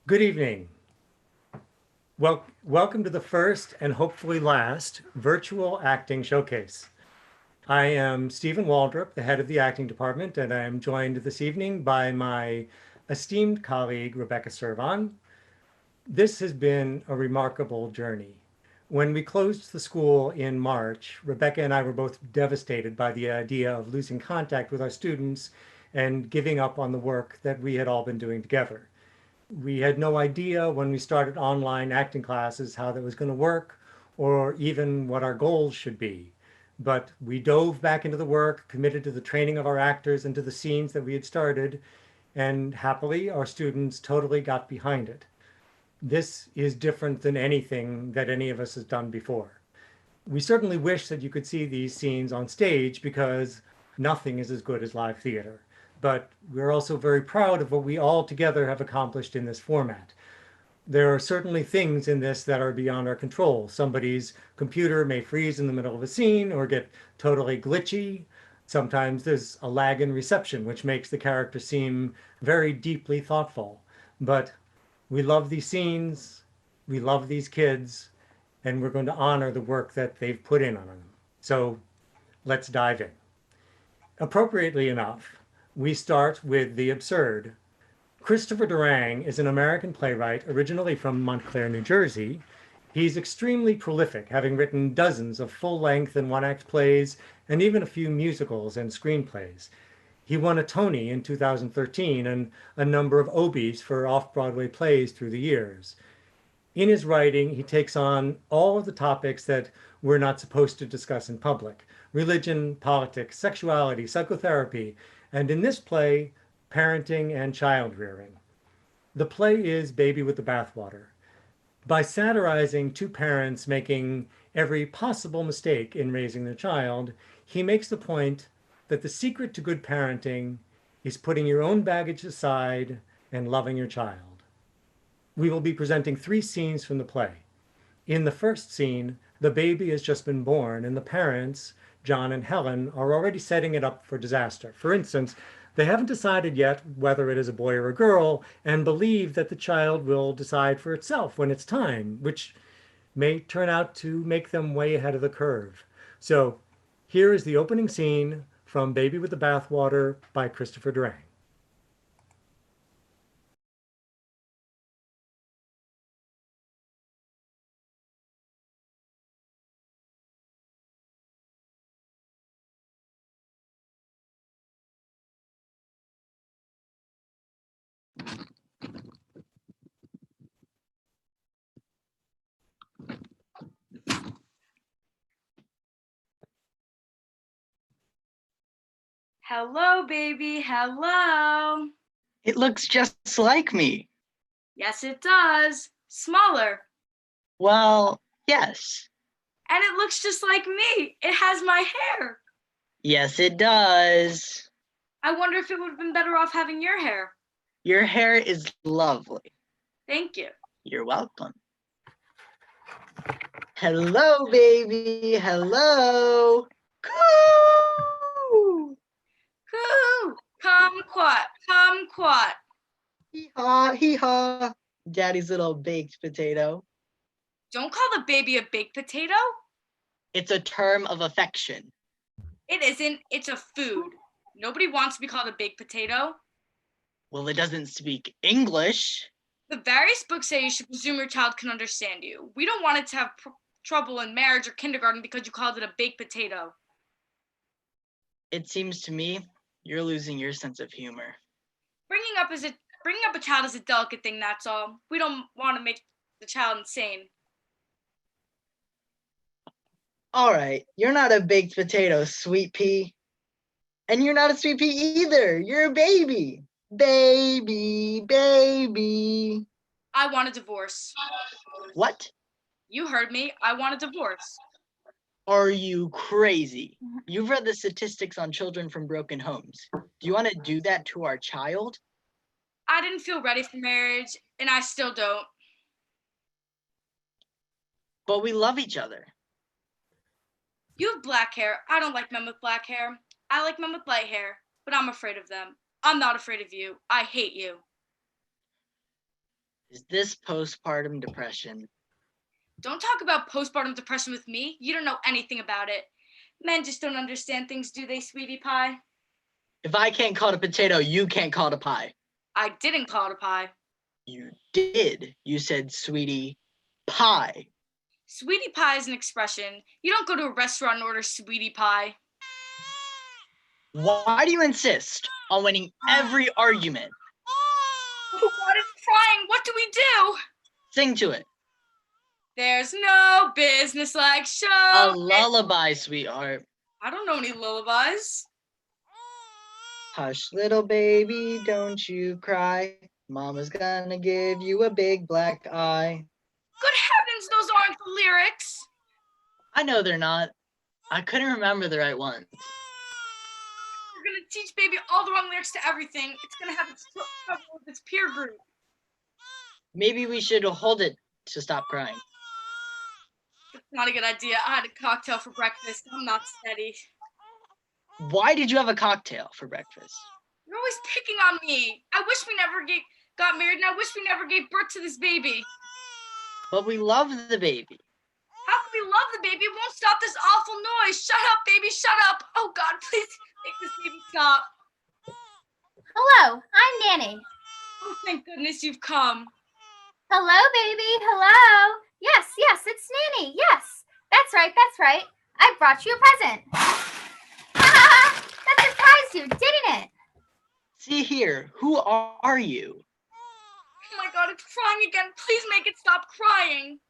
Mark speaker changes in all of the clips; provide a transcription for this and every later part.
Speaker 1: Good evening. Welcome to the first and hopefully last virtual acting showcase. I am Stephen Waldrop, the head of the acting department, and I am joined this evening by my esteemed colleague, Rebecca Servan. This has been a remarkable journey. When we closed the school in March, Rebecca and I were both devastated by the idea of losing contact with our students and giving up on the work that we had all been doing together. We had no idea when we started online acting classes how that was going to work or even what our goals should be. But we dove back into the work, committed to the training of our actors and to the scenes that we had started, and happily, our students totally got behind it. This is different than anything that any of us has done before. We certainly wish that you could see these scenes on stage because nothing is as good as live theater. But we're also very proud of what we all together have accomplished in this format. There are certainly things in this that are beyond our control. Somebody's computer may freeze in the middle of a scene or get totally glitchy. Sometimes there's a lag in reception, which makes the character seem very deeply thoughtful. But we love these scenes, we love these kids, and we're going to honor the work that they've put in on them. So let's dive in. Appropriately enough, we start with the absurd. Christopher Durang is an American playwright originally from Montclair, New Jersey. He's extremely prolific, having written dozens of full-length and one-act plays and even a few musicals and screenplays. He won a Tony in 2013 and a number of Obies for off-Broadway plays through the years. In his writing, he takes on all of the topics that we're not supposed to discuss in public: religion, politics, sexuality, psychotherapy, and in this play, parenting and child rearing. The play is Baby with the Bathwater. By satirizing two parents making every possible mistake in raising their child, he makes the point that the secret to good parenting is putting your own baggage aside and loving your child. We will be presenting three scenes from the play. In the first scene, the baby has just been born, and the parents, John and Helen, are already setting it up for disaster. For instance, they haven't decided yet whether it is a boy or a girl, and believe that the child will decide for itself when it's time, which may turn out to make them way ahead of the curve. So here is the opening scene from Baby with the Bathwater by Christopher Durang.
Speaker 2: Hello, baby. Hello.
Speaker 3: It looks just like me.
Speaker 2: Yes, it does. Smaller.
Speaker 3: Well, yes.
Speaker 2: And it looks just like me. It has my hair.
Speaker 3: Yes, it does.
Speaker 2: I wonder if it would have been better off having your hair.
Speaker 3: Your hair is lovely.
Speaker 2: Thank you.
Speaker 3: You're welcome. Hello, baby. Hello. Coo!
Speaker 2: Hoo! Kumquat. Kumquat.
Speaker 3: Hee-haw, hee-haw. Daddy's little baked potato.
Speaker 2: Don't call the baby a baked potato.
Speaker 3: It's a term of affection.
Speaker 2: It isn't. It's a food. Nobody wants to be called a baked potato.
Speaker 3: Well, it doesn't speak English.
Speaker 2: The various books say you should presume your child can understand you. We don't want it to have trouble in marriage or kindergarten because you called it a baked potato.
Speaker 3: It seems to me you're losing your sense of humor.
Speaker 2: Bringing up a child is a delicate thing, that's all. We don't want to make the child insane.
Speaker 3: All right, you're not a baked potato, sweet pea. And you're not a sweet pea either. You're a baby. Baby, baby.
Speaker 2: I want a divorce.
Speaker 3: What?
Speaker 2: You heard me. I want a divorce.
Speaker 3: Are you crazy? You've read the statistics on children from broken homes. Do you want to do that to our child?
Speaker 2: I didn't feel ready for marriage, and I still don't.
Speaker 3: But we love each other.
Speaker 2: You have black hair. I don't like men with black hair. I like men with light hair, but I'm afraid of them. I'm not afraid of you. I hate you.
Speaker 3: Is this postpartum depression?
Speaker 2: Don't talk about postpartum depression with me. You don't know anything about it. Men just don't understand things, do they, sweetie pie?
Speaker 3: If I can't call it a potato, you can't call it a pie.
Speaker 2: I didn't call it a pie.
Speaker 3: You did. You said sweetie pie.
Speaker 2: Sweetie pie is an expression. You don't go to a restaurant and order sweetie pie.
Speaker 3: Why do you insist on winning every argument?
Speaker 2: Oh God, it's crying. What do we do?
Speaker 3: Sing to it.
Speaker 2: There's no business like show.
Speaker 3: A lullaby, sweetheart.
Speaker 2: I don't know any lullabies.
Speaker 3: Hush, little baby, don't you cry. Mama's gonna give you a big black eye.
Speaker 2: Good heavens, those aren't the lyrics.
Speaker 3: I know they're not. I couldn't remember the right ones.
Speaker 2: You're gonna teach baby all the wrong lyrics to everything. It's gonna have its trouble with its peer group.
Speaker 3: Maybe we should hold it to stop crying.
Speaker 2: That's not a good idea. I had a cocktail for breakfast. I'm not steady.
Speaker 3: Why did you have a cocktail for breakfast?
Speaker 2: You're always picking on me. I wish we never got married, and I wish we never gave birth to this baby.
Speaker 3: But we love the baby.
Speaker 2: How can we love the baby? It won't stop this awful noise. Shut up, baby, shut up. Oh, God, please make this baby stop.
Speaker 4: Hello, I'm Nanny.
Speaker 2: Oh, thank goodness you've come.
Speaker 4: Hello, baby. Hello. Yes, it's Nanny. Yes, that's right. I brought you a present. That surprised you, didn't it?
Speaker 3: See here, who are you?
Speaker 2: Oh, my God, it's crying again. Please make it stop crying.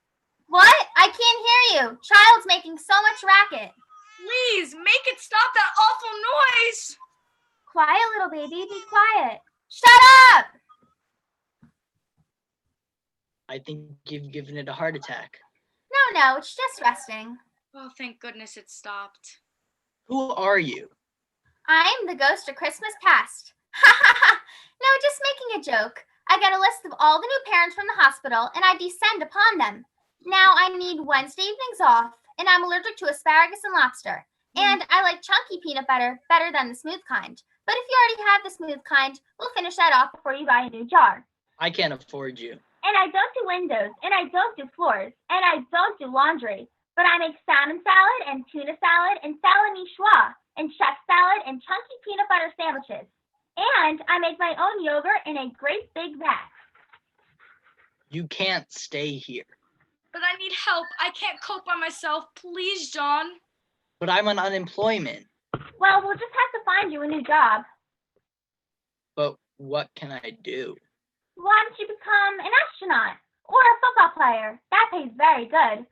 Speaker 4: What? I can't hear you. Child's making so much racket.
Speaker 2: Please, make it stop that awful noise.
Speaker 4: Quiet, little baby. Be quiet. Shut up!
Speaker 3: I think you've given it a heart attack.
Speaker 4: No, it's just resting.
Speaker 2: Oh, thank goodness it stopped.
Speaker 3: Who are you?
Speaker 4: I'm the ghost of Christmas past. No, just making a joke. I get a list of all the new parents from the hospital, and I descend upon them. Now I need Wednesday evenings off, and I'm allergic to asparagus and lobster. And I like chunky peanut butter better than the smooth kind. But if you already have the smooth kind, we'll finish that off before you buy a new jar.
Speaker 3: I can't afford you.
Speaker 4: And I don't do windows, and I don't do floors, and I don't do laundry. But I make salmon salad and tuna salad and salad niçoise and chef salad and chunky peanut butter sandwiches. And I make my own yogurt in a great big vat.
Speaker 3: You can't stay here.
Speaker 2: But I need help. I can't cope by myself. Please, John.
Speaker 3: But I'm on unemployment.
Speaker 4: Well, we'll just have to find you a new job.
Speaker 3: But what can I do?
Speaker 4: Why don't you become an astronaut or a football player? That pays very good.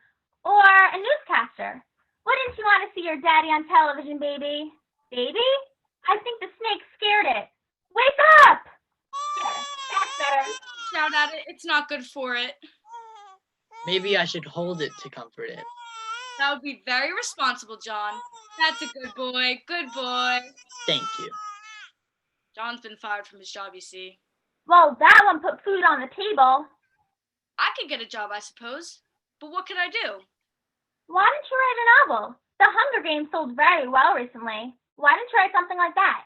Speaker 4: Or a newscaster. Wouldn't you want to see your daddy on television, baby? Baby? I think the snake scared it. Wake up! There, that's better.
Speaker 2: Shout at it. It's not good for it.
Speaker 3: Maybe I should hold it to comfort it.
Speaker 2: That would be very responsible, John. That's a good boy. Good boy.
Speaker 3: Thank you.
Speaker 2: John's been fired from his job, you see.
Speaker 4: Well, that one put food on the table.
Speaker 2: I could get a job, I suppose. But what could I do?
Speaker 4: Why don't you write a novel? The Hunger Games sold very well recently. Why don't you write something like that?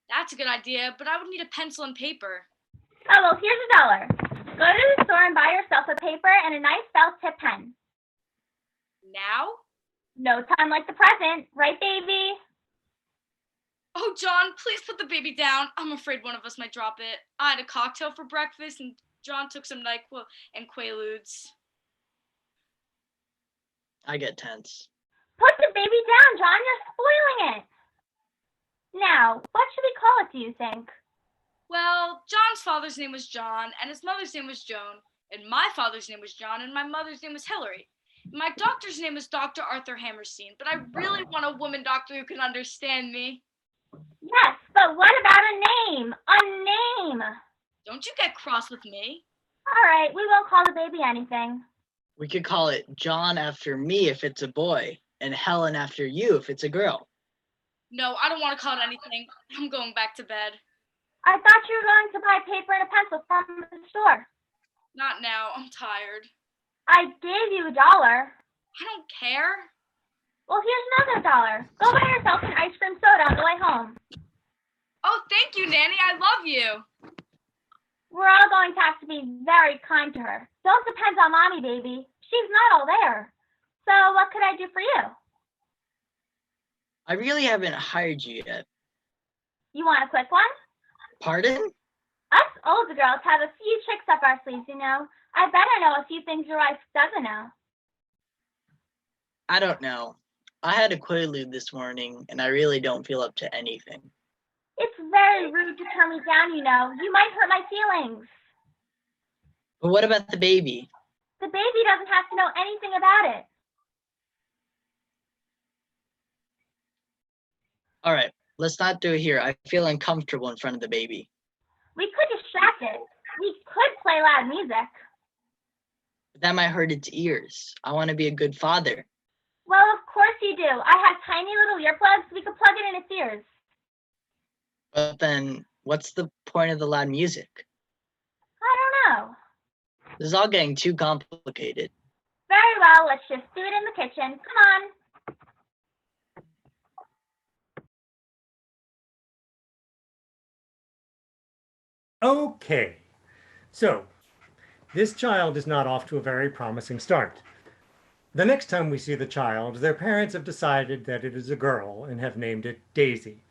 Speaker 2: That's a good idea, but I would need a pencil and paper.
Speaker 4: Oh, well, here's $1. Go to the store and buy yourself a paper and a nice felt tip pen.
Speaker 2: Now?
Speaker 4: No time like the present, right, baby?
Speaker 2: Oh, John, please put the baby down. I'm afraid one of us might drop it. I had a cocktail for breakfast, and John took some NyQuil and Quaaludes.
Speaker 3: I get tense.
Speaker 4: Put the baby down, John. You're spoiling it. Now, what should we call it, do you think?
Speaker 2: Well, John's father's name was John, and his mother's name was Joan, and my father's name was John, and my mother's name was Hillary. My doctor's name is Dr. Arthur Hammerstein, but I really want a woman doctor who can understand me.
Speaker 4: Yes, but what about a name? A name!
Speaker 2: Don't you get cross with me.
Speaker 4: All right, we won't call the baby anything.
Speaker 3: We could call it John after me if it's a boy, and Helen after you if it's a girl.
Speaker 2: No, I don't want to call it anything. I'm going back to bed.
Speaker 4: I thought you were going to buy paper and a pencil from the store.
Speaker 2: Not now. I'm tired.
Speaker 4: I gave you $1.
Speaker 2: I don't care.
Speaker 4: Well, here's another $1. Go buy yourself an ice cream soda on the way home.
Speaker 2: Oh, thank you, Nanny. I love you.
Speaker 4: We're all going to have to be very kind to her. Don't depend on Mommy, baby. She's not all there. So what could I do for you?
Speaker 3: I really haven't hired you yet.
Speaker 4: You want a quick one?
Speaker 3: Pardon?
Speaker 4: Us older girls have a few tricks up our sleeves, you know. I bet I know a few things your wife doesn't know.
Speaker 3: I don't know. I had a Quaalude this morning, and I really don't feel up to anything.
Speaker 4: It's very rude to turn me down, you know. You might hurt my feelings.
Speaker 3: But what about the baby?
Speaker 4: The baby doesn't have to know anything about it.
Speaker 3: All right, let's not do it here. I feel uncomfortable in front of the baby.
Speaker 4: We could distract it. We could play loud music.
Speaker 3: But that might hurt its ears. I want to be a good father.
Speaker 4: Well, of course you do. I have tiny little earplugs. We could plug it in its ears.
Speaker 3: But then, what's the point of the loud music?
Speaker 4: I don't know.
Speaker 3: This is all getting too complicated.
Speaker 4: Very well, let's just do it in the kitchen. Come on.
Speaker 1: Okay, so this child is not off to a very promising start. The next time we see the child, their parents have decided that it is a girl and have named it Daisy.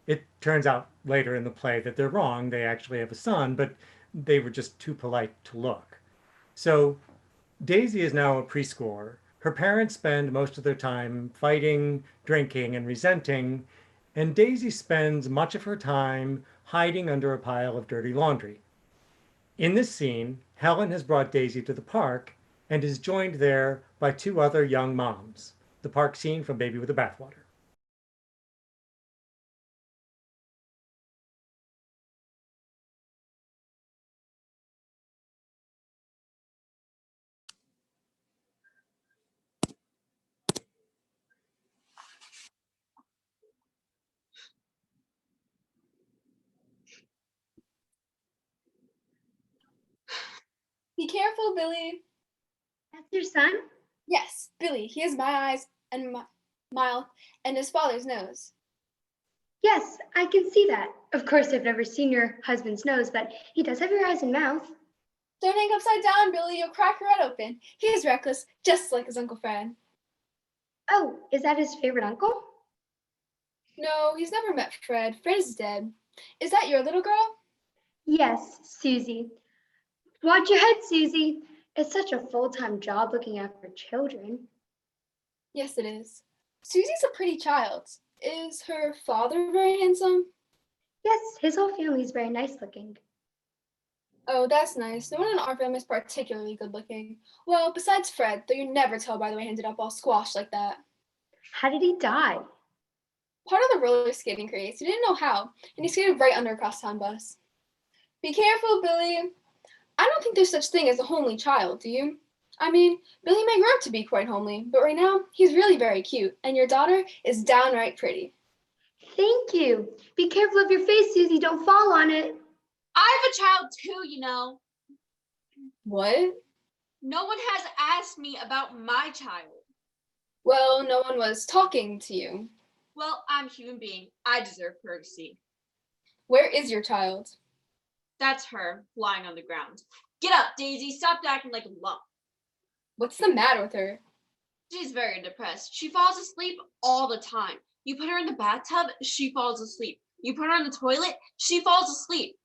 Speaker 1: It turns out later in the play that they're wrong. They actually have a son, but they were just too polite to look. So Daisy is now a preschooler. Her parents spend most of their time fighting, drinking, and resenting, and Daisy spends much of her time hiding under a pile of dirty laundry. In this scene, Helen has brought Daisy to the park and is joined there by two other young moms. The park scene from Baby with the Bathwater.
Speaker 5: Be careful, Billy.
Speaker 6: That's your son?
Speaker 5: Yes, Billy. He has my eyes and my mouth and his father's nose.
Speaker 6: Yes, I can see that. Of course, I've never seen your husband's nose, but he does have your eyes and mouth.
Speaker 5: Don't hang upside down, Billy. You'll crack your head open. He is reckless, just like his Uncle Fred.
Speaker 6: Oh, is that his favorite uncle?
Speaker 5: No, he's never met Fred. Fred is dead. Is that your little girl?
Speaker 6: Yes, Susie. Watch your head, Susie. It's such a full-time job looking after children.
Speaker 5: Yes, it is. Susie's a pretty child. Is her father very handsome?
Speaker 6: Yes, his whole family is very nice looking.
Speaker 5: Oh, that's nice. No one in our family is particularly good looking. Well, besides Fred, though you never tell by the way he ended up all squashed like that.
Speaker 6: How did he die?
Speaker 5: Part of the roller skating craze. He didn't know how, and he skated right under a crosstown bus. Be careful, Billy. I don't think there's such thing as a homely child, do you? I mean, Billy may grow up to be quite homely, but right now, he's really very cute, and your daughter is downright pretty.
Speaker 6: Thank you. Be careful of your face, Susie. Don't fall on it.
Speaker 7: I have a child too, you know.
Speaker 5: What?
Speaker 7: No one has asked me about my child.
Speaker 5: Well, no one was talking to you.
Speaker 7: Well, I'm a human being. I deserve courtesy.
Speaker 5: Where is your child?
Speaker 7: That's her, lying on the ground. Get up, Daisy. Stop acting like a lump.
Speaker 5: What's the matter with her?
Speaker 7: She's very depressed. She falls asleep all the time. You put her in the bathtub, she falls asleep. You put her on the toilet, she falls asleep.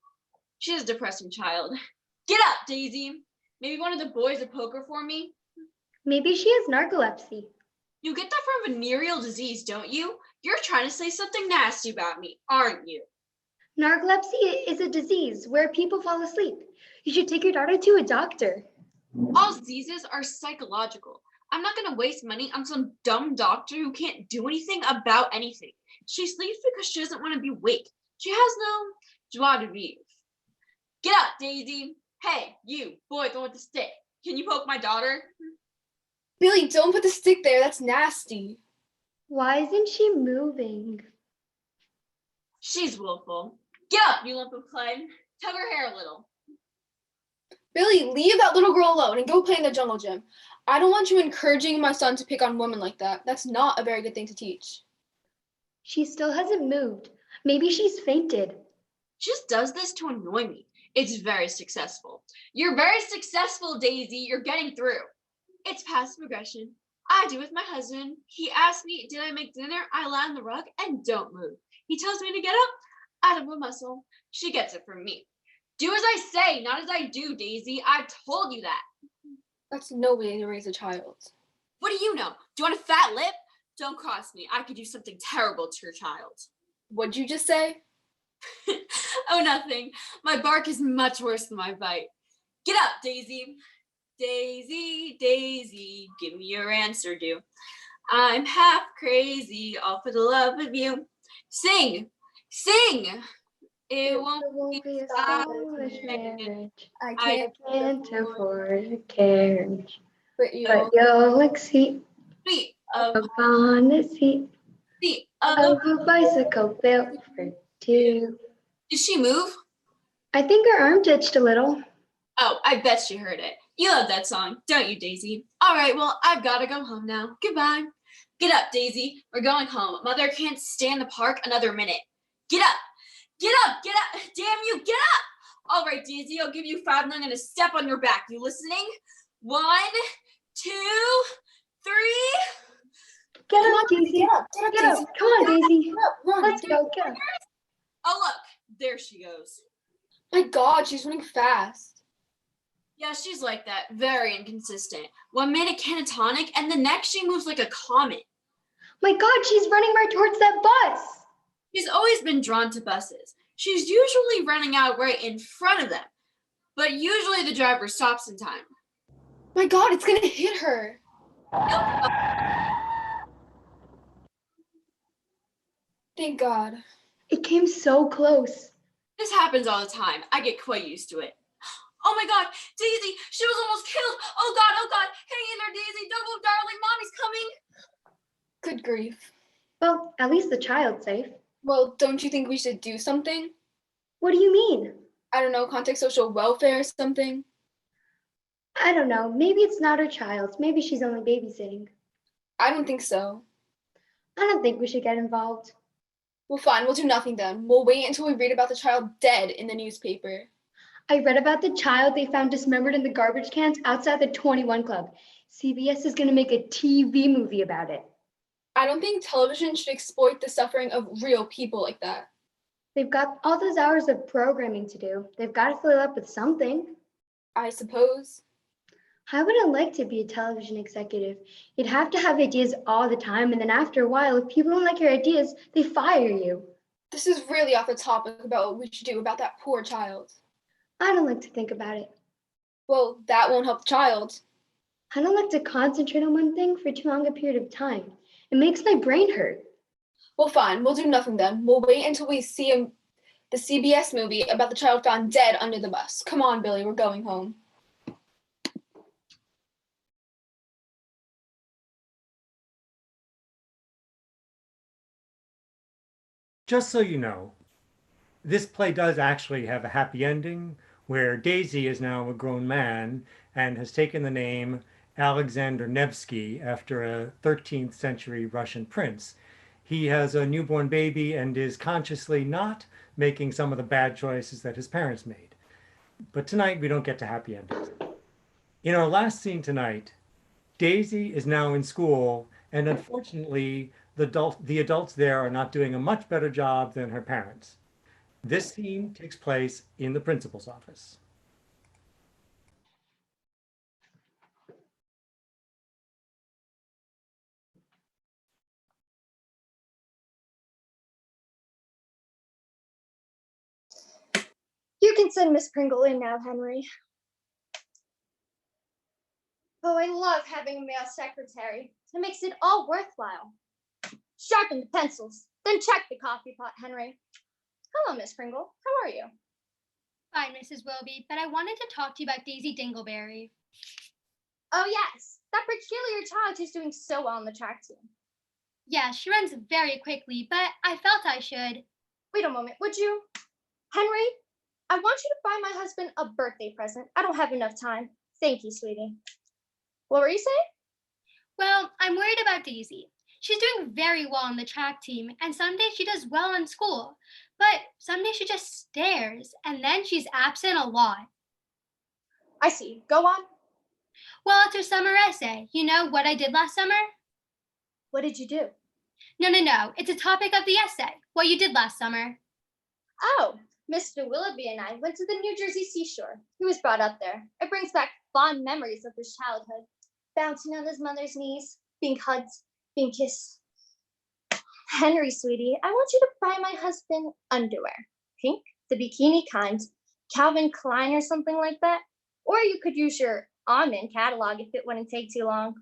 Speaker 7: She's a depressing child. Get up, Daisy. Maybe one of the boys will poke her for me.
Speaker 6: Maybe she has narcolepsy.
Speaker 7: You get that from venereal disease, don't you? You're trying to say something nasty about me, aren't you?
Speaker 6: Narcolepsy is a disease where people fall asleep. You should take your daughter to a doctor.
Speaker 7: All diseases are psychological. I'm not going to waste money on some dumb doctor who can't do anything about anything. She sleeps because she doesn't want to be awake. She has no joie de vivre. Get up, Daisy. Hey, you, boy, go with the stick. Can you poke my daughter?
Speaker 5: Billy, don't put the stick there. That's nasty.
Speaker 6: Why isn't she moving?
Speaker 7: She's willful. Get up, you lump of clay. Tug her hair a little.
Speaker 5: Billy, leave that little girl alone and go play in the jungle gym. I don't want you encouraging my son to pick on women like that. That's not a very good thing to teach.
Speaker 6: She still hasn't moved. Maybe she's fainted.
Speaker 7: She just does this to annoy me. It's very successful. You're very successful, Daisy. You're getting through. It's passive aggression. I do with my husband. He asks me, did I make dinner? I lie on the rug and don't move. He tells me to get up. I don't move a muscle. She gets it from me. Do as I say, not as I do, Daisy. I've told you that.
Speaker 5: That's no way to raise a child.
Speaker 7: What do you know? Do you want a fat lip? Don't cross me. I could do something terrible to your child.
Speaker 5: What'd you just say?
Speaker 7: Oh, nothing. My bark is much worse than my bite. Get up, Daisy. Daisy, Daisy, give me your answer due. I'm half crazy, all for the love of you. Sing, sing. It won't be a
Speaker 6: stylish
Speaker 7: marriage.
Speaker 6: marriage.
Speaker 5: I
Speaker 6: Can't afford a carriage,
Speaker 5: but
Speaker 6: but you'll exceed
Speaker 7: Feet of
Speaker 6: upon the seat
Speaker 7: of
Speaker 6: of a bicycle built for two.
Speaker 7: Did she move?
Speaker 6: I think her arm twitched a little.
Speaker 7: Oh, I bet she heard it. You love that song, don't you, Daisy? All right, well, I've got to go home now. Goodbye. Get up, Daisy. We're going home. Mother can't stay in the park another minute. Get up. Get up. Get up. Damn you, get up. All right, Daisy, I'll give you 5 and I'm going to step on your back. You listening? 1, 2, 3.
Speaker 6: Get up, Daisy.
Speaker 5: Get up,
Speaker 6: Get up. Come on, Daisy.
Speaker 5: run.
Speaker 6: Let's go. Get up.
Speaker 7: Oh, look. There she goes.
Speaker 5: My God, she's running fast.
Speaker 7: Yeah, she's like that. Very inconsistent. 1 minute catatonic, and the next she moves like a comet.
Speaker 6: My God, she's running right towards that bus.
Speaker 7: She's always been drawn to buses. She's usually running out right in front of them, but usually the driver stops in time.
Speaker 5: My God, it's gonna hit her. Thank God.
Speaker 6: It came so close.
Speaker 7: This happens all the time. I get quite used to it. Oh my God, Daisy, she was almost killed. Oh God, hang in there, Daisy. Don't move, darling, mommy's coming.
Speaker 5: Good grief.
Speaker 6: Well, at least the child's safe.
Speaker 5: Well, don't you think we should do something?
Speaker 6: What do you mean?
Speaker 5: I don't know, contact social welfare or something?
Speaker 6: I don't know. Maybe it's not her child. Maybe she's only babysitting.
Speaker 5: I don't think so.
Speaker 6: I don't think we should get involved.
Speaker 5: Well, fine, we'll do nothing then. We'll wait until we read about the child dead in the newspaper.
Speaker 6: I read about the child they found dismembered in the garbage cans outside the 21 Club. CBS is going to make a TV movie about it.
Speaker 5: I don't think television should exploit the suffering of real people like that.
Speaker 6: They've got all those hours of programming to do. They've got to fill it up with something.
Speaker 5: I suppose.
Speaker 6: I wouldn't like to be a television executive. You'd have to have ideas all the time, and then after a while, if people don't like your ideas, they fire you.
Speaker 5: This is really off the topic about what we should do about that poor child.
Speaker 6: I don't like to think about it.
Speaker 5: Well, that won't help the child.
Speaker 6: I don't like to concentrate on one thing for too long a period of time. It makes my brain hurt.
Speaker 5: Well, fine, we'll do nothing then. We'll wait until we see the CBS movie about the child found dead under the bus. Come on, Billy, we're going home.
Speaker 1: Just so you know, this play does actually have a happy ending where Daisy is now a grown man and has taken the name Alexander Nevsky after a 13th century Russian prince. He has a newborn baby and is consciously not making some of the bad choices that his parents made. But tonight we don't get to happy endings. In our last scene tonight, Daisy is now in school, and unfortunately, the adults there are not doing a much better job than her parents. This scene takes place in the principal's office.
Speaker 8: You can send Miss Pringle in now, Henry. Oh, I love having a male secretary. It makes it all worthwhile. Sharpen the pencils, then check the coffee pot, Henry. Hello, Miss Pringle. How are you?
Speaker 9: Fine, Mrs. Wilby, but I wanted to talk to you about Daisy Dingleberry.
Speaker 8: Oh, yes. That peculiar child who's doing so well on the track team.
Speaker 9: Yeah, she runs very quickly, but I felt I should.
Speaker 8: Wait a moment, would you? Henry, I want you to buy my husband a birthday present. I don't have enough time. Thank you, sweetie. What were you saying?
Speaker 9: Well, I'm worried about Daisy. She's doing very well on the track team, and some days she does well in school. But some days she just stares, and then she's absent a lot.
Speaker 8: I see. Go on.
Speaker 9: Well, it's her summer essay. You know what I did last summer?
Speaker 8: What did you do?
Speaker 9: No. It's a topic of the essay. What you did last summer.
Speaker 8: Oh, Mr. Willoughby and I went to the New Jersey seashore. He was brought up there. It brings back fond memories of his childhood. Bouncing on his mother's knees, being hugged, being kissed. Henry, sweetie, I want you to buy my husband underwear. Pink, the bikini kind, Calvin Klein or something like that. Or you could use your almond catalog if it wouldn't take too long.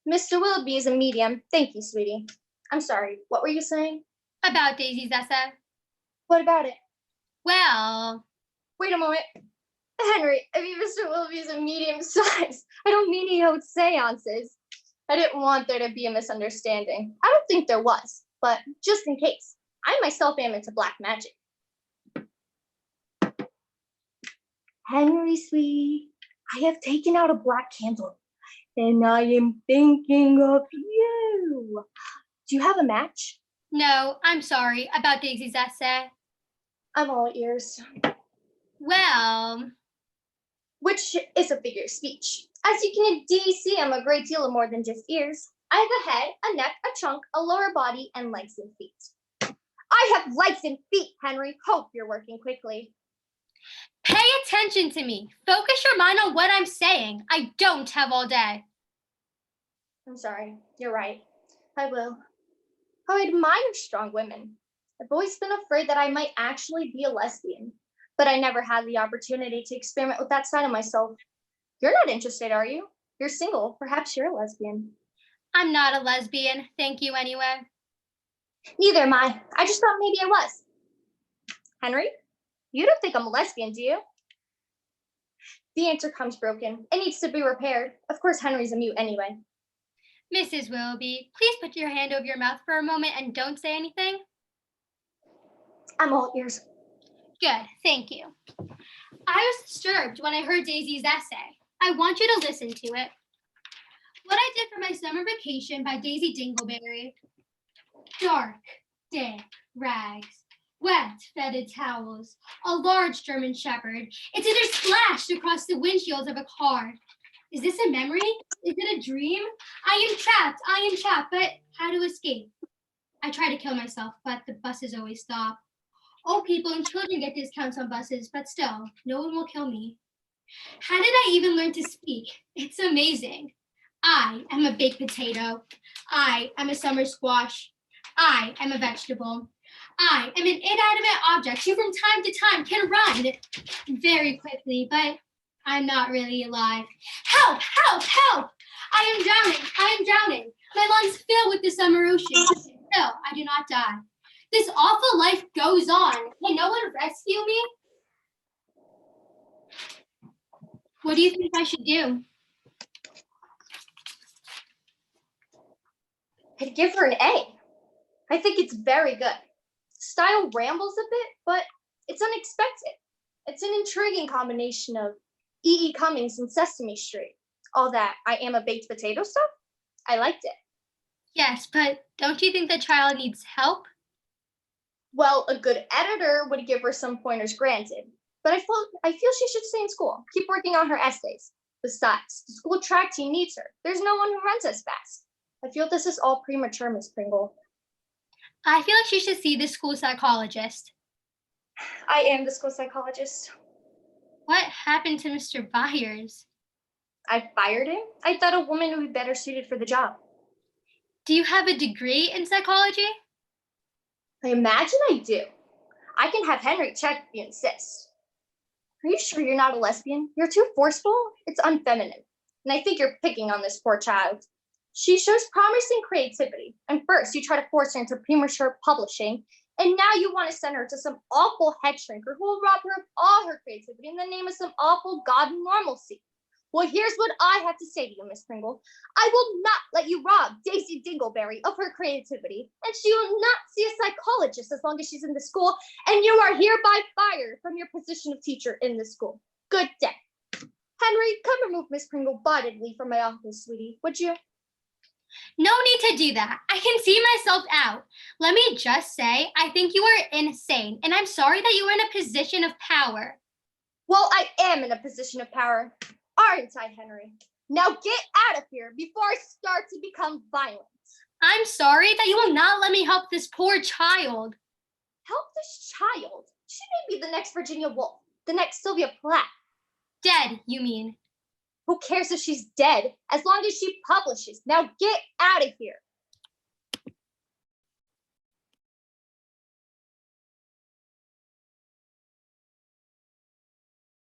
Speaker 8: Mr. Willoughby is a medium. Thank you, sweetie. I'm sorry, what were you saying?
Speaker 9: About Daisy's essay.
Speaker 8: What about it?
Speaker 9: Well,
Speaker 8: Wait a moment. Henry, I mean, Mr. Willoughby is a medium size. I don't mean he holds seances. I didn't want there to be a misunderstanding. I don't think there was, but just in case, I myself am into black magic. Henry, sweetie, I have taken out a black candle, and I am thinking of you. Do you have a match?
Speaker 9: no, I'm sorry about Daisy's essay.
Speaker 8: I'm all ears.
Speaker 9: Well,
Speaker 8: Which is a figure of speech. As you can indeed see, I'm a great deal of more than just ears. I have a head, a neck, a trunk, a lower body, and legs and feet. I have legs and feet, Henry. Hope you're working quickly.
Speaker 9: pay attention to me. Focus your mind on what I'm saying. I don't have all day.
Speaker 8: I'm sorry. You're right. I will. I admire strong women. I've always been afraid that I might actually be a lesbian, but I never had the opportunity to experiment with that side of myself. You're not interested, are you? You're single. Perhaps you're a lesbian.
Speaker 9: I'm not a lesbian. Thank you anyway.
Speaker 8: Neither am I. I just thought maybe I was. Henry, you don't think I'm a lesbian, do you? The intercom's broken. It needs to be repaired. Of course, Henry's a mute anyway.
Speaker 9: Mrs. Willoughby, please put your hand over your mouth for a moment and don't say anything.
Speaker 8: I'm all ears.
Speaker 9: Good, thank you. I was disturbed when I heard Daisy's essay. I want you to listen to it. What I did for my summer vacation by Daisy Dingleberry. Dark, damp rags, wet, fetid towels, a large German shepherd. It's either splashed across the windshields of a car. Is this a memory? Is it a dream? I am trapped, but how to escape? I try to kill myself, but the buses always stop. Old people and children get discounts on buses, but still, no one will kill me. How did I even learn to speak? It's amazing. I am a baked potato. I am a summer squash. I am a vegetable. I am an inanimate object who from time to time can run very quickly, but I'm not really alive. Help, help, help! I am drowning. My lungs fill with the summer ocean. Still, I do not die. This awful life goes on. Can no one rescue me? What do you think I should do?
Speaker 8: I'd give her an A. I think it's very good. Style rambles a bit, but it's unexpected. It's an intriguing combination of E.E. Cummings and Sesame Street. All that I am a baked potato stuff, I liked it.
Speaker 9: Yes, but don't you think the child needs help?
Speaker 8: Well, a good editor would give her some pointers granted, but I feel she should stay in school, keep working on her essays. Besides, the school track team needs her. There's no one who runs as fast. I feel this is all premature, Miss Pringle.
Speaker 9: I feel like she should see the school psychologist.
Speaker 8: I am the school psychologist.
Speaker 9: What happened to Mr. Byers?
Speaker 8: I fired him. I thought a woman would be better suited for the job.
Speaker 9: Do you have a degree in psychology?
Speaker 8: I imagine I do. I can have Henry check if you insist. Are you sure you're not a lesbian? You're too forceful. It's unfeminine. And I think you're picking on this poor child. She shows promising creativity. And first, you try to force her into premature publishing. And now you want to send her to some awful head shrinker who will rob her of all her creativity in the name of some awful god normalcy. Well, here's what I have to say to you, Miss Pringle. I will not let you rob Daisy Dingleberry of her creativity, and she will not see a psychologist as long as she's in the school, and you are hereby fired from your position of teacher in the school. Good day. Henry, come remove Miss Pringle bodily from my office, sweetie, would you?
Speaker 9: No need to do that. I can see myself out. Let me just say, I think you are insane, and I'm sorry that you are in a position of power.
Speaker 8: Well, I am in a position of power, aren't I, Henry? Now get out of here before I start to become violent.
Speaker 9: I'm sorry that you will not let me help this poor child.
Speaker 8: Help this child? She may be the next Virginia Woolf, the next Sylvia Plath.
Speaker 9: Dead, you mean?
Speaker 8: Who cares if she's dead, as long as she publishes? Now get out of here.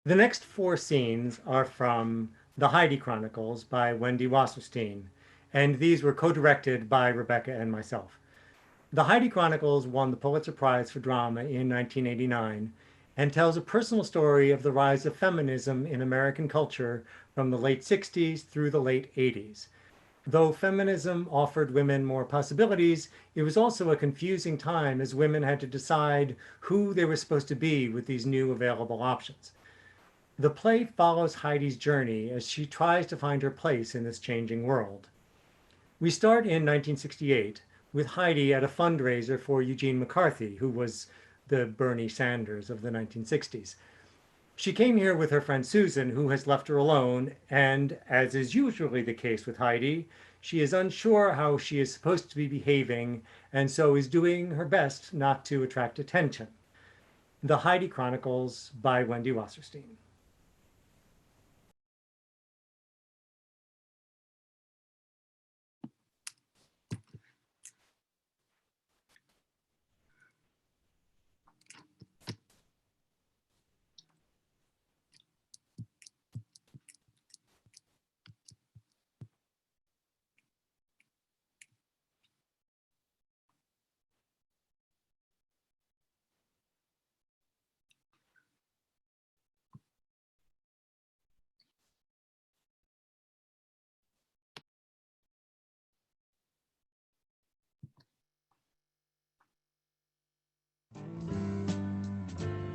Speaker 1: The next 4 scenes are from the Heidi Chronicles by Wendy Wasserstein, and these were co-directed by Rebecca and myself. The Heidi Chronicles won the Pulitzer Prize for Drama in 1989 and tells a personal story of the rise of feminism in American culture from the late 60s through the late 80s. Though feminism offered women more possibilities, it was also a confusing time as women had to decide who they were supposed to be with these new available options. The play follows Heidi's journey as she tries to find her place in this changing world. We start in 1968 with Heidi at a fundraiser for Eugene McCarthy, who was the Bernie Sanders of the 1960s. She came here with her friend Susan, who has left her alone, and as is usually the case with Heidi, she is unsure how she is supposed to be behaving, and so is doing her best not to attract attention. The Heidi Chronicles by Wendy Wasserstein.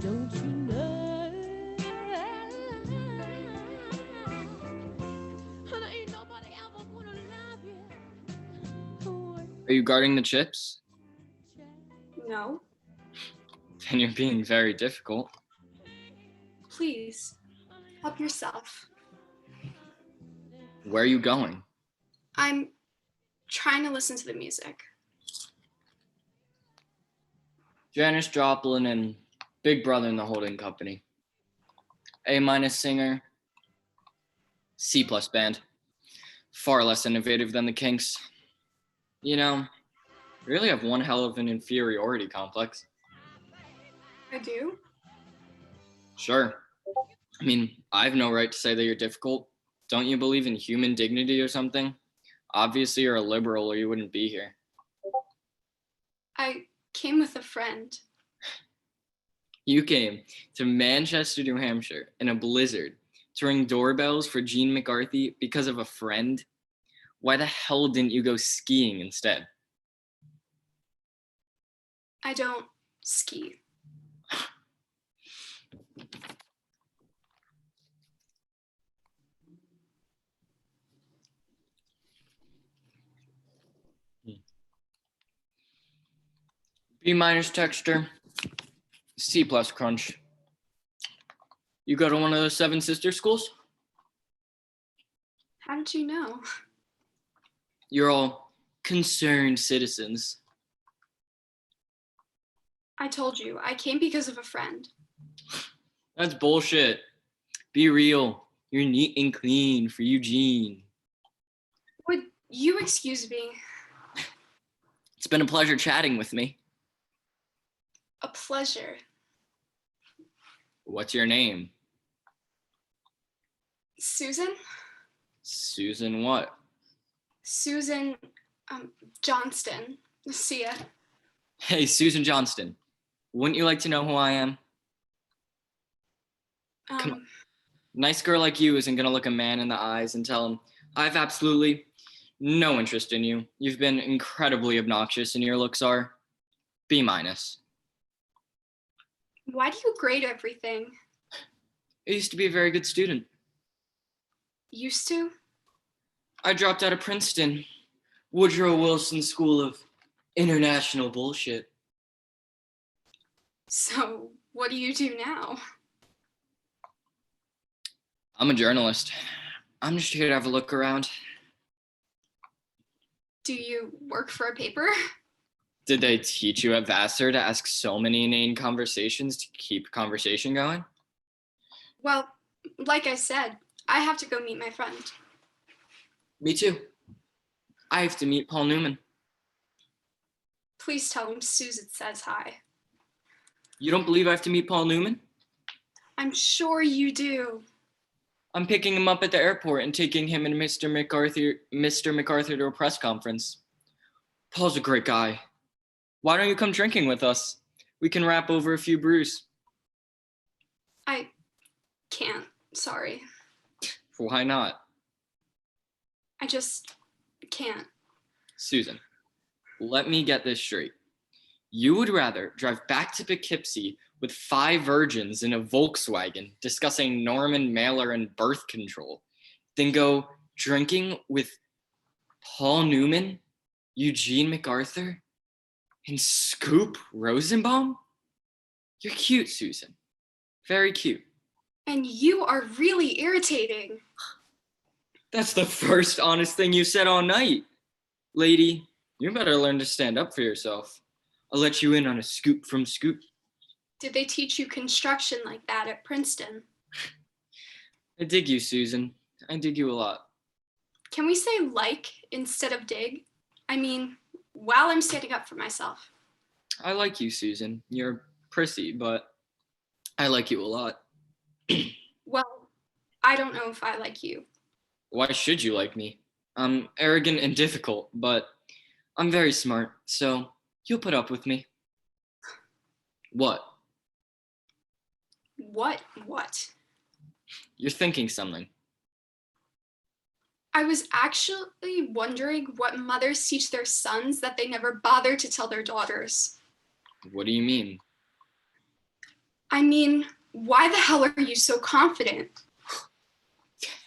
Speaker 10: Don't you know? There ain't nobody ever gonna love you.
Speaker 11: Are you guarding the chips?
Speaker 5: No,
Speaker 11: Then you're being very difficult.
Speaker 5: please, help yourself.
Speaker 11: Where are you going?
Speaker 5: I'm trying to listen to the music.
Speaker 11: Janis Joplin and Big Brother in the Holding Company. A- singer. C+ band. Far less innovative than the Kinks. You know, really have one hell of an inferiority complex.
Speaker 5: I do?
Speaker 11: Sure. I mean, I have no right to say that you're difficult. Don't you believe in human dignity or something? Obviously, you're a liberal or you wouldn't be here.
Speaker 5: I came with a friend.
Speaker 11: You came to Manchester, New Hampshire in a blizzard to ring doorbells for Gene McCarthy because of a friend? Why the hell didn't you go skiing instead?
Speaker 5: I don't ski.
Speaker 11: B- texture, C+ crunch. You go to one of those 7 sister schools?
Speaker 5: How did you know?
Speaker 11: You're all concerned citizens.
Speaker 5: I told you, I came because of a friend.
Speaker 11: That's bullshit. Be real. You're neat and clean for Eugene.
Speaker 5: Would you excuse me?
Speaker 11: It's been a pleasure chatting with me.
Speaker 5: A pleasure.
Speaker 11: What's your name?
Speaker 5: Susan?
Speaker 11: Susan what?
Speaker 5: Susan Johnston. See ya.
Speaker 11: Hey, Susan Johnston. Wouldn't you like to know who I am? Come on. Nice girl like you isn't gonna look a man in the eyes and tell him, I've absolutely no interest in you. You've been incredibly obnoxious and your looks are B-.
Speaker 5: Why do you grade everything?
Speaker 11: I used to be a very good student.
Speaker 5: Used to?
Speaker 11: I dropped out of Princeton Woodrow Wilson School of International Bullshit.
Speaker 5: So, what do you do now?
Speaker 11: I'm a journalist. I'm just here to have a look around.
Speaker 5: Do you work for a paper?
Speaker 11: Did they teach you at Vassar to ask so many inane conversations to keep conversation going?
Speaker 5: Well, like I said, I have to go meet my friend.
Speaker 11: Me too. I have to meet Paul Newman.
Speaker 5: Please tell him Susan says hi.
Speaker 11: You don't believe I have to meet Paul Newman?
Speaker 5: I'm sure you do.
Speaker 11: I'm picking him up at the airport and taking him and Mr. MacArthur to a press conference. Paul's a great guy. Why don't you come drinking with us? We can rap over a few brews.
Speaker 5: I can't, sorry.
Speaker 11: Why not?
Speaker 5: I just can't.
Speaker 11: Susan, let me get this straight. You would rather drive back to Poughkeepsie with 5 virgins in a Volkswagen discussing Norman Mailer and birth control than go drinking with Paul Newman, Eugene MacArthur, and Scoop Rosenbaum? You're cute, Susan. Very cute.
Speaker 5: And you are really irritating.
Speaker 11: That's the first honest thing you said all night. Lady, you better learn to stand up for yourself. I'll let you in on a scoop from Scoop.
Speaker 5: Did they teach you construction like that at Princeton?
Speaker 11: I dig you, Susan. I dig you a lot.
Speaker 5: Can we say like instead of dig? I mean, while I'm standing up for myself.
Speaker 11: I like you, Susan. You're prissy, but I like you a lot.
Speaker 5: Well, I don't know if I like you.
Speaker 11: Why should you like me? I'm arrogant and difficult, but I'm very smart, so you'll put up with me. What?
Speaker 5: What?
Speaker 11: You're thinking something.
Speaker 5: I was actually wondering what mothers teach their sons that they never bother to tell their daughters.
Speaker 11: What do you mean?
Speaker 5: I mean, why the hell are you so confident?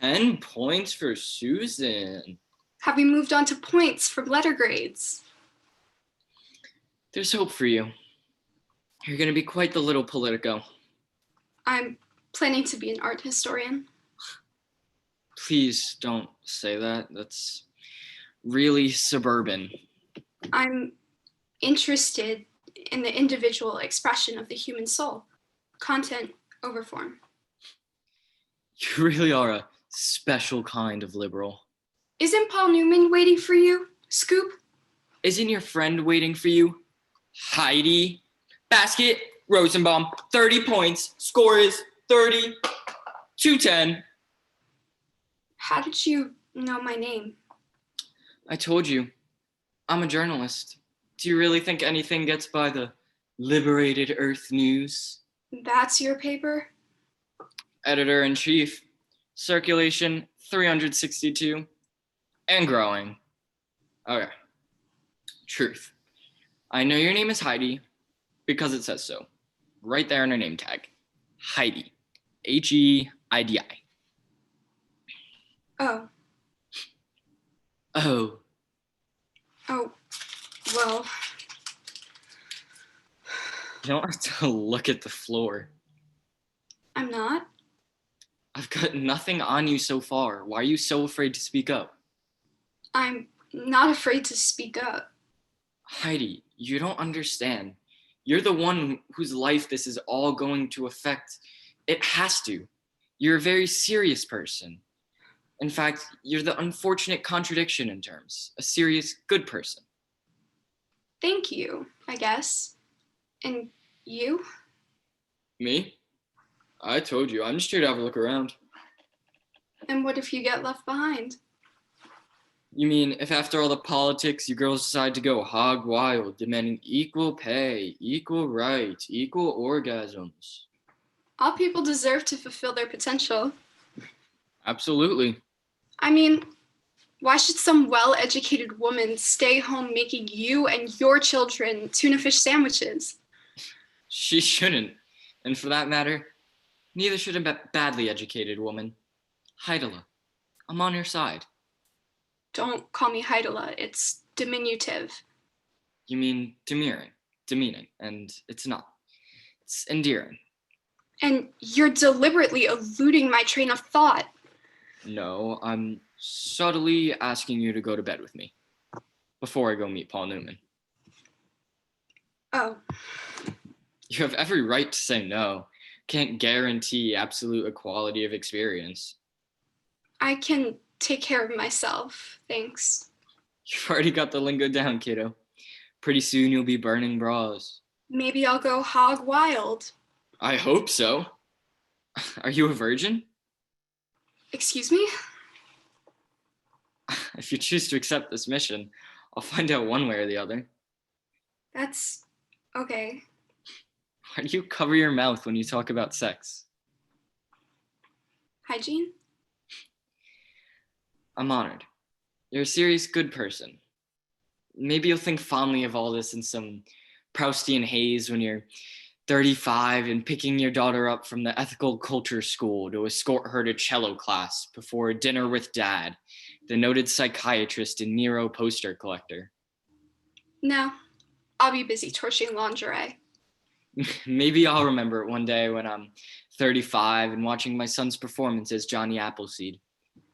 Speaker 11: 10 points for Susan.
Speaker 5: Have we moved on to points from letter grades?
Speaker 11: There's hope for you. You're gonna be quite the little Politico.
Speaker 5: I'm planning to be an art historian.
Speaker 11: Please don't say that. That's really suburban.
Speaker 5: I'm interested in the individual expression of the human soul, content over form.
Speaker 11: You really are a special kind of liberal.
Speaker 5: Isn't Paul Newman waiting for you, Scoop?
Speaker 11: Isn't your friend waiting for you? Heidi. Basket, Rosenbaum, 30 points. Score is 30-10.
Speaker 5: How did you know my name?
Speaker 11: I told you, I'm a journalist. Do you really think anything gets by the Liberated Earth News?
Speaker 5: That's your paper?
Speaker 11: Editor-in-chief. Circulation 362 and growing. Okay. Truth. I know your name is Heidi because it says so. Right there in her name tag. Heidi. Heidi.
Speaker 5: Oh.
Speaker 11: Oh.
Speaker 5: Oh, well.
Speaker 11: You don't have to look at the floor.
Speaker 5: I'm not.
Speaker 11: I've got nothing on you so far. Why are you so afraid to speak up?
Speaker 5: I'm not afraid to speak up.
Speaker 11: Heidi, you don't understand. You're the one whose life this is all going to affect. It has to. You're a very serious person. In fact, you're the unfortunate contradiction in terms. A serious, good person.
Speaker 5: Thank you, I guess. And you?
Speaker 11: Me? I told you, I'm just here to have a look around.
Speaker 5: And what if you get left behind?
Speaker 11: You mean if after all the politics, you girls decide to go hog wild, demanding equal pay, equal rights, equal orgasms?
Speaker 5: All people deserve to fulfill their potential.
Speaker 11: Absolutely.
Speaker 5: I mean, why should some well-educated woman stay home making you and your children tuna fish sandwiches?
Speaker 11: She shouldn't. And for that matter, neither should a badly educated woman. Heidela, I'm on your side.
Speaker 5: Don't call me Heidela. It's diminutive.
Speaker 11: You mean demeaning, and it's not. It's endearing.
Speaker 5: And you're deliberately eluding my train of thought.
Speaker 11: No, I'm subtly asking you to go to bed with me before I go meet Paul Newman.
Speaker 5: Oh,
Speaker 11: You have every right to say no. Can't guarantee absolute equality of experience.
Speaker 5: I can take care of myself, thanks.
Speaker 11: You've already got the lingo down, kiddo. Pretty soon you'll be burning bras.
Speaker 5: Maybe I'll go hog wild.
Speaker 11: I hope so. Are you a virgin?
Speaker 5: Excuse me?
Speaker 11: If you choose to accept this mission, I'll find out one way or the other.
Speaker 5: That's okay.
Speaker 11: Why do you cover your mouth when you talk about sex?
Speaker 5: Hygiene?
Speaker 11: I'm honored. You're a serious, good person. Maybe you'll think fondly of all this in some Proustian haze when you're 35 and picking your daughter up from the ethical culture school to escort her to cello class before a dinner with Dad, the noted psychiatrist and Nero poster collector.
Speaker 5: No, I'll be busy torching lingerie.
Speaker 11: Maybe I'll remember it one day when I'm 35 and watching my son's performance as Johnny Appleseed.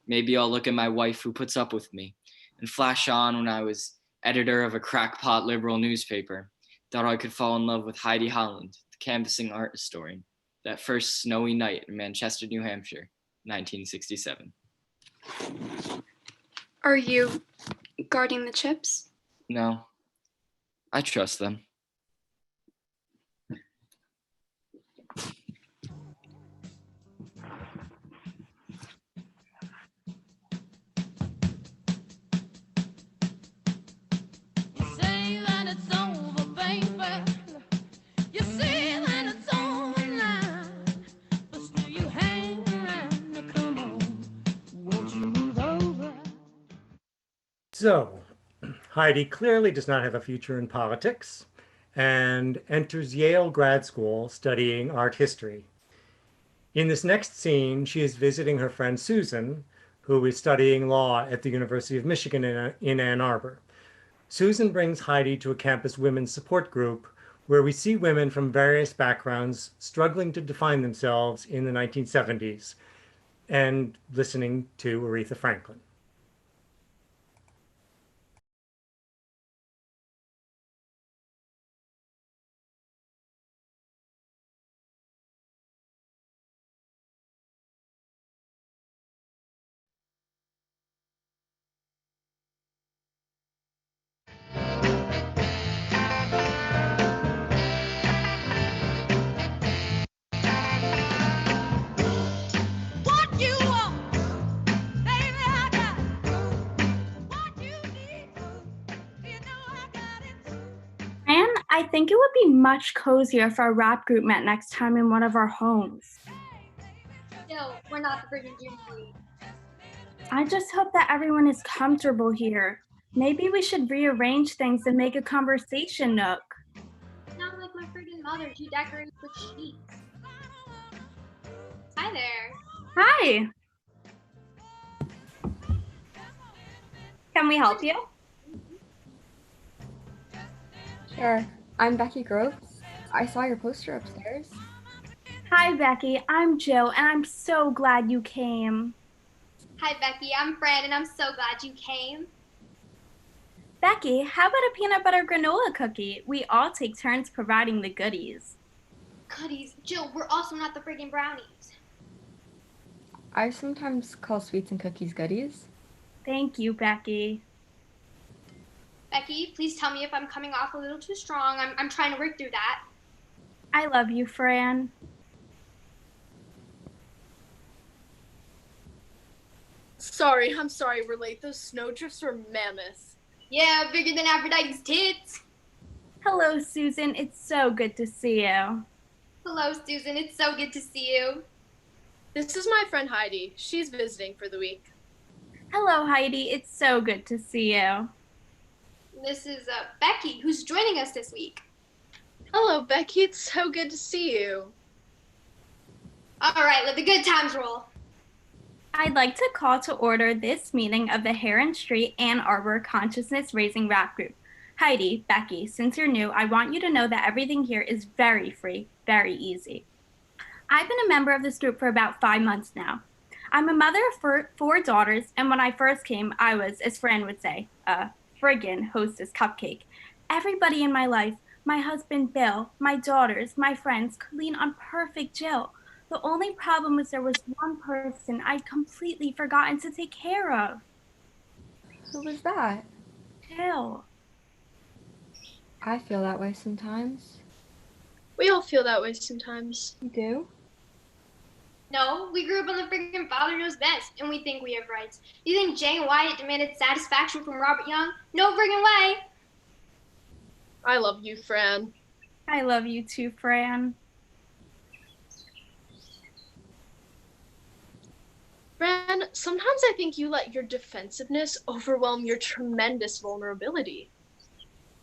Speaker 11: Maybe I'll look at my wife who puts up with me and flash on when I was editor of a crackpot liberal newspaper. Thought I could fall in love with Heidi Holland, the canvassing art historian, that first snowy night in Manchester, New Hampshire, 1967.
Speaker 5: Are you guarding the chips?
Speaker 11: No, I trust them.
Speaker 10: You say that it's over, baby. You say that it's over now. But still you hang around. Now come on, won't you move over?
Speaker 1: So, Heidi clearly does not have a future in politics and enters Yale grad school studying art history. In this next scene, she is visiting her friend Susan, who is studying law at the University of Michigan in Ann Arbor. Susan brings Heidi to a campus women's support group where we see women from various backgrounds struggling to define themselves in the 1970s and listening to Aretha Franklin.
Speaker 10: What you want, baby, I got it. What you need, you know I got it.
Speaker 12: And I think it would be much cozier for a rap group met next time in one of our homes.
Speaker 8: No, we're not the Virgin Jubilee.
Speaker 12: I just hope that everyone is comfortable here. Maybe we should rearrange things and make a conversation nook.
Speaker 9: Not like my freaking mother. She decorates with sheets. Hi there.
Speaker 12: Hi. Can we help you?
Speaker 13: Sure. I'm Becky Groves. I saw your poster upstairs.
Speaker 12: Hi, Becky. I'm Jill, and I'm so glad you came.
Speaker 9: Hi, Becky. I'm Fred, and I'm so glad you came.
Speaker 12: Becky, how about a peanut butter granola cookie? We all take turns providing the goodies.
Speaker 9: Goodies. Jill, we're also not the friggin' brownies.
Speaker 13: I sometimes call sweets and cookies goodies.
Speaker 12: Thank you, Becky.
Speaker 9: Becky, please tell me if I'm coming off a little too strong. I'm trying to work through that.
Speaker 12: I love you, Fran.
Speaker 14: I'm sorry, we're late. Those snowdrifts were mammoth.
Speaker 9: Yeah, bigger than Aphrodite's tits.
Speaker 12: Hello, Susan. It's so good to see you.
Speaker 9: Hello, Susan. It's so good to see you.
Speaker 14: This is my friend Heidi. She's visiting for the week.
Speaker 12: Hello, Heidi. It's so good to see you.
Speaker 9: This is Becky, who's joining us this week.
Speaker 14: Hello, Becky. It's so good to see you.
Speaker 9: All right, let the good times roll.
Speaker 12: I'd like to call to order this meeting of the Heron Street Ann Arbor Consciousness Raising Rap Group. Heidi, Becky, since you're new, I want you to know that everything here is very free, very easy. I've been a member of this group for about 5 months now. I'm a mother of four daughters, and when I first came, I was, as Fran would say, a friggin' hostess cupcake. Everybody in my life, my husband Bill, my daughters, my friends, could lean on perfect Jill. The only problem was there was one person I'd completely forgotten to take care of.
Speaker 13: Who was that?
Speaker 12: Jill.
Speaker 13: I feel that way sometimes.
Speaker 14: We all feel that way sometimes.
Speaker 13: You do?
Speaker 9: No, we grew up on the freaking Father Knows Best, and we think we have rights. You think Jay and Wyatt demanded satisfaction from Robert Young? No friggin' way!
Speaker 14: I love you, Fran.
Speaker 12: I love you too, Fran.
Speaker 14: Fran, sometimes I think you let your defensiveness overwhelm your tremendous vulnerability.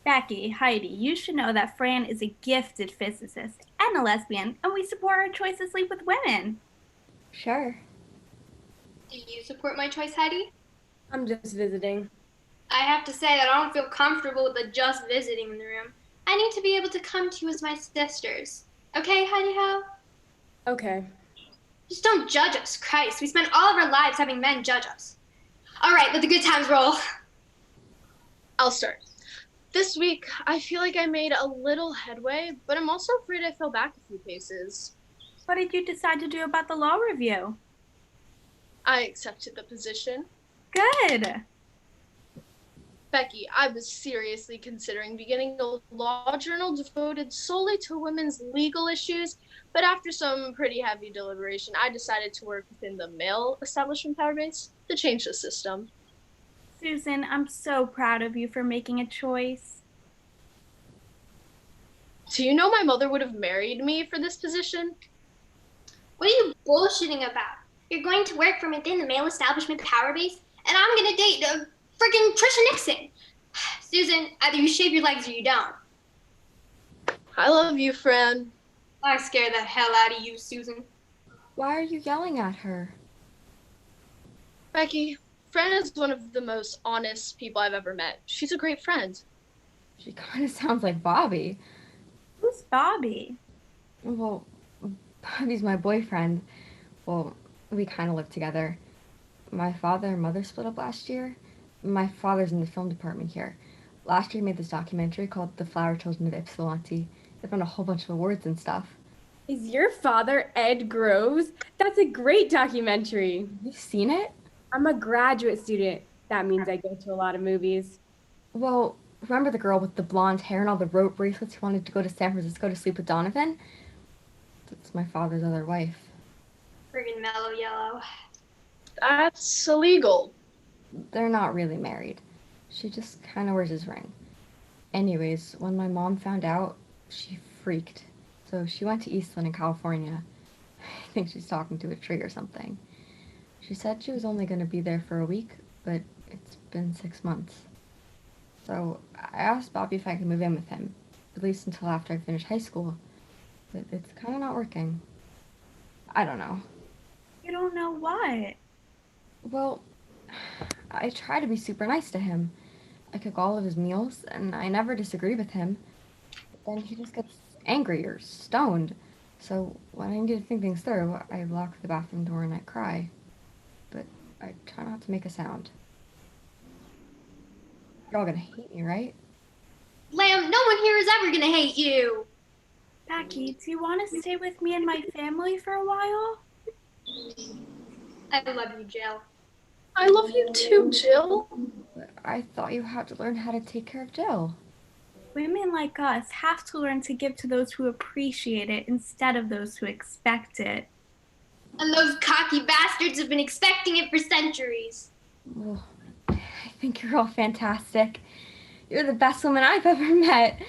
Speaker 12: Becky, Heidi, you should know that Fran is a gifted physicist and a lesbian, and we support her choice to sleep with women.
Speaker 13: Sure.
Speaker 9: Do you support my choice, Heidi?
Speaker 15: I'm just visiting.
Speaker 9: I have to say that I don't feel comfortable with the just visiting in the room. I need to be able to come to you as my sisters. Okay, Heidi Ho?
Speaker 15: Okay.
Speaker 9: Just don't judge us, Christ. We spend all of our lives having men judge us. All right, let the good times roll.
Speaker 14: I'll start. This week, I feel like I made a little headway, but I'm also afraid I fell back a few paces.
Speaker 12: What did you decide to do about the law review?
Speaker 14: I accepted the position.
Speaker 12: Good.
Speaker 14: Becky, I was seriously considering beginning a law journal devoted solely to women's legal issues, but after some pretty heavy deliberation, I decided to work within the male establishment power base to change the system.
Speaker 12: Susan, I'm so proud of you for making a choice.
Speaker 14: Do you know my mother would have married me for this position?
Speaker 9: What are you bullshitting about? You're going to work from within the male establishment power base, and I'm going to date freaking Trisha Nixon. Susan, either you shave your legs or you don't.
Speaker 14: I love you, Fran.
Speaker 9: I scared the hell out of you, Susan.
Speaker 13: Why are you yelling at her?
Speaker 14: Becky, Fran is one of the most honest people I've ever met. She's a great friend.
Speaker 13: She kind of sounds like Bobby.
Speaker 12: Who's Bobby?
Speaker 13: Well, Bobby's my boyfriend. Well, we kind of live together. My father and mother split up last year. My father's in the film department here. Last year he made this documentary called The Flower Children of Ypsilanti. It won a whole bunch of awards and stuff.
Speaker 15: Is your father Ed Groves? That's a great documentary.
Speaker 13: You've seen it?
Speaker 15: I'm a graduate student. That means I go to a lot of movies.
Speaker 13: Well, remember the girl with the blonde hair and all the rope bracelets who wanted to go to San Francisco to sleep with Donovan? That's my father's other wife.
Speaker 9: Friggin' mellow yellow.
Speaker 14: That's illegal.
Speaker 13: They're not really married. She just kind of wears his ring. Anyways, when my mom found out, she freaked. So she went to Eastland in California. I think she's talking to a tree or something. She said she was only going to be there for a week, but it's been 6 months. So I asked Bobby if I could move in with him, at least until after I finish high school. But it's kind of not working. I don't know.
Speaker 12: You don't know what?
Speaker 13: Well, I try to be super nice to him. I cook all of his meals, and I never disagree with him. But then he just gets angry or stoned. So when I need to think things through, I lock the bathroom door and I cry. But I try not to make a sound. You're all gonna hate me, right?
Speaker 9: Lamb, no one here is ever gonna hate you.
Speaker 12: Becky, do you want to stay with me and my family for a while?
Speaker 9: I love you, Jill.
Speaker 14: I love you too, Jill.
Speaker 13: But I thought you had to learn how to take care of Jill.
Speaker 12: Women like us have to learn to give to those who appreciate it instead of those who expect it.
Speaker 9: And those cocky bastards have been expecting it for centuries.
Speaker 13: Well, I think you're all fantastic. You're the best woman I've ever met.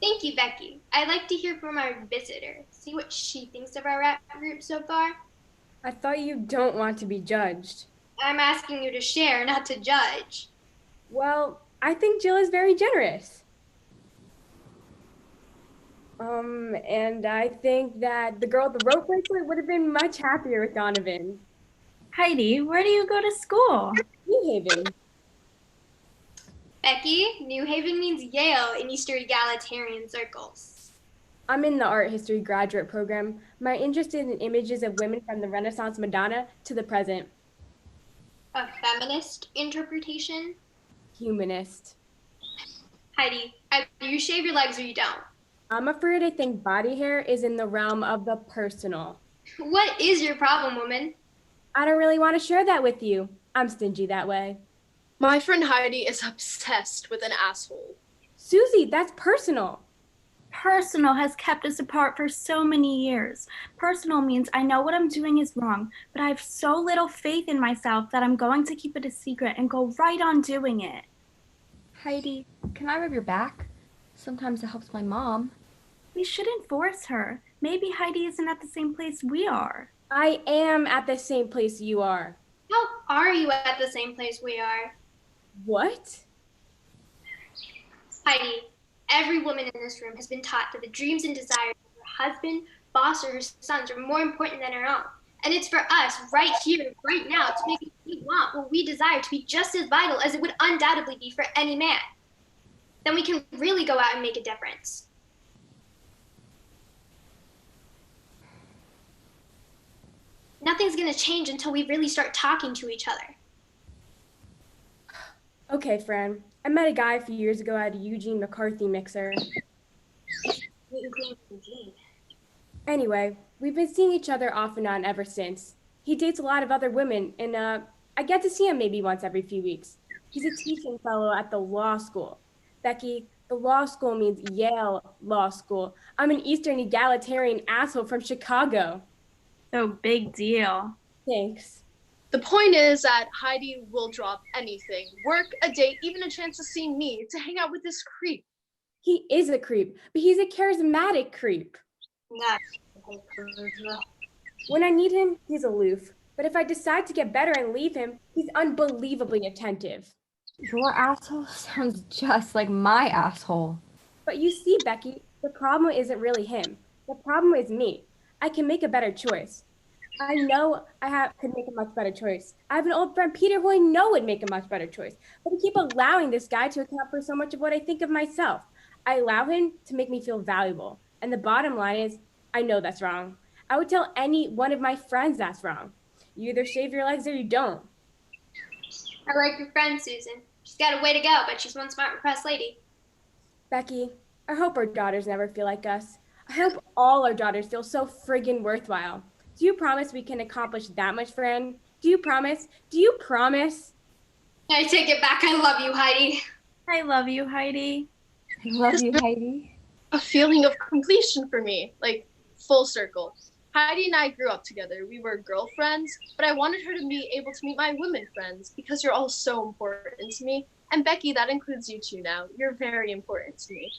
Speaker 9: Thank you, Becky. I'd like to hear from our visitor. See what she thinks of our rap group so far.
Speaker 15: I thought you don't want to be judged.
Speaker 9: I'm asking you to share, not to judge.
Speaker 15: Well, I think Jill is very generous. And I think that the girl with the rope bracelet would have been much happier with Donovan.
Speaker 12: Heidi, where do you go to school?
Speaker 15: New Haven.
Speaker 9: Becky, New Haven means Yale in Eastern egalitarian circles.
Speaker 15: I'm in the art history graduate program. My interest is in images of women from the Renaissance Madonna to the present.
Speaker 9: A feminist interpretation?
Speaker 15: Humanist.
Speaker 9: Heidi, either you shave your legs or you don't.
Speaker 15: I'm afraid I think body hair is in the realm of the personal.
Speaker 9: What is your problem, woman?
Speaker 15: I don't really want to share that with you. I'm stingy that way.
Speaker 14: My friend Heidi is obsessed with an asshole.
Speaker 15: Susie, that's personal.
Speaker 12: Personal has kept us apart for so many years. Personal means I know what I'm doing is wrong, but I have so little faith in myself that I'm going to keep it a secret and go right on doing it.
Speaker 13: Heidi, can I rub your back? Sometimes it helps my mom.
Speaker 12: We shouldn't force her. Maybe Heidi isn't at the same place we are.
Speaker 15: I am at the same place you are.
Speaker 9: How are you at the same place we are?
Speaker 15: What?
Speaker 9: Heidi, every woman in this room has been taught that the dreams and desires of her husband, boss, or her sons are more important than her own. And it's for us, right here, right now, to make what we want, what we desire, to be just as vital as it would undoubtedly be for any man. Then we can really go out and make a difference. Nothing's going to change until we really start talking to each other.
Speaker 15: Okay, Fran. I met a guy a few years ago at a Eugene McCarthy mixer. Anyway, we've been seeing each other off and on ever since. He dates a lot of other women, and I get to see him maybe once every few weeks. He's a teaching fellow at the law school. Becky, the law school means Yale Law School. I'm an Eastern egalitarian asshole from Chicago.
Speaker 12: So big deal.
Speaker 15: Thanks.
Speaker 14: The point is that Heidi will drop anything, work, a date, even a chance to see me, to hang out with this creep.
Speaker 15: He is a creep, but he's a charismatic creep. When I need him, he's aloof. But if I decide to get better and leave him, he's unbelievably attentive.
Speaker 13: Your asshole sounds just like my asshole.
Speaker 15: But you see, Becky, the problem isn't really him. The problem is me. I can make a better choice. I know could make a much better choice. I have an old friend, Peter, who I know would make a much better choice. But I keep allowing this guy to account for so much of what I think of myself. I allow him to make me feel valuable. And the bottom line is, I know that's wrong. I would tell any one of my friends that's wrong. You either shave your legs or you don't.
Speaker 9: I like your friend, Susan. She's got a way to go, but she's one smart, repressed lady.
Speaker 15: Becky, I hope our daughters never feel like us. I hope all our daughters feel so friggin' worthwhile. Do you promise we can accomplish that much, Fran? Do you promise? Do you promise?
Speaker 9: I take it back. I love you, Heidi.
Speaker 12: I love you, Heidi.
Speaker 13: I love you, Heidi.
Speaker 14: A feeling of completion for me, like full circle. Heidi and I grew up together. We were girlfriends, but I wanted her to be able to meet my women friends because you're all so important to me. And Becky, that includes you too now. You're very important to me.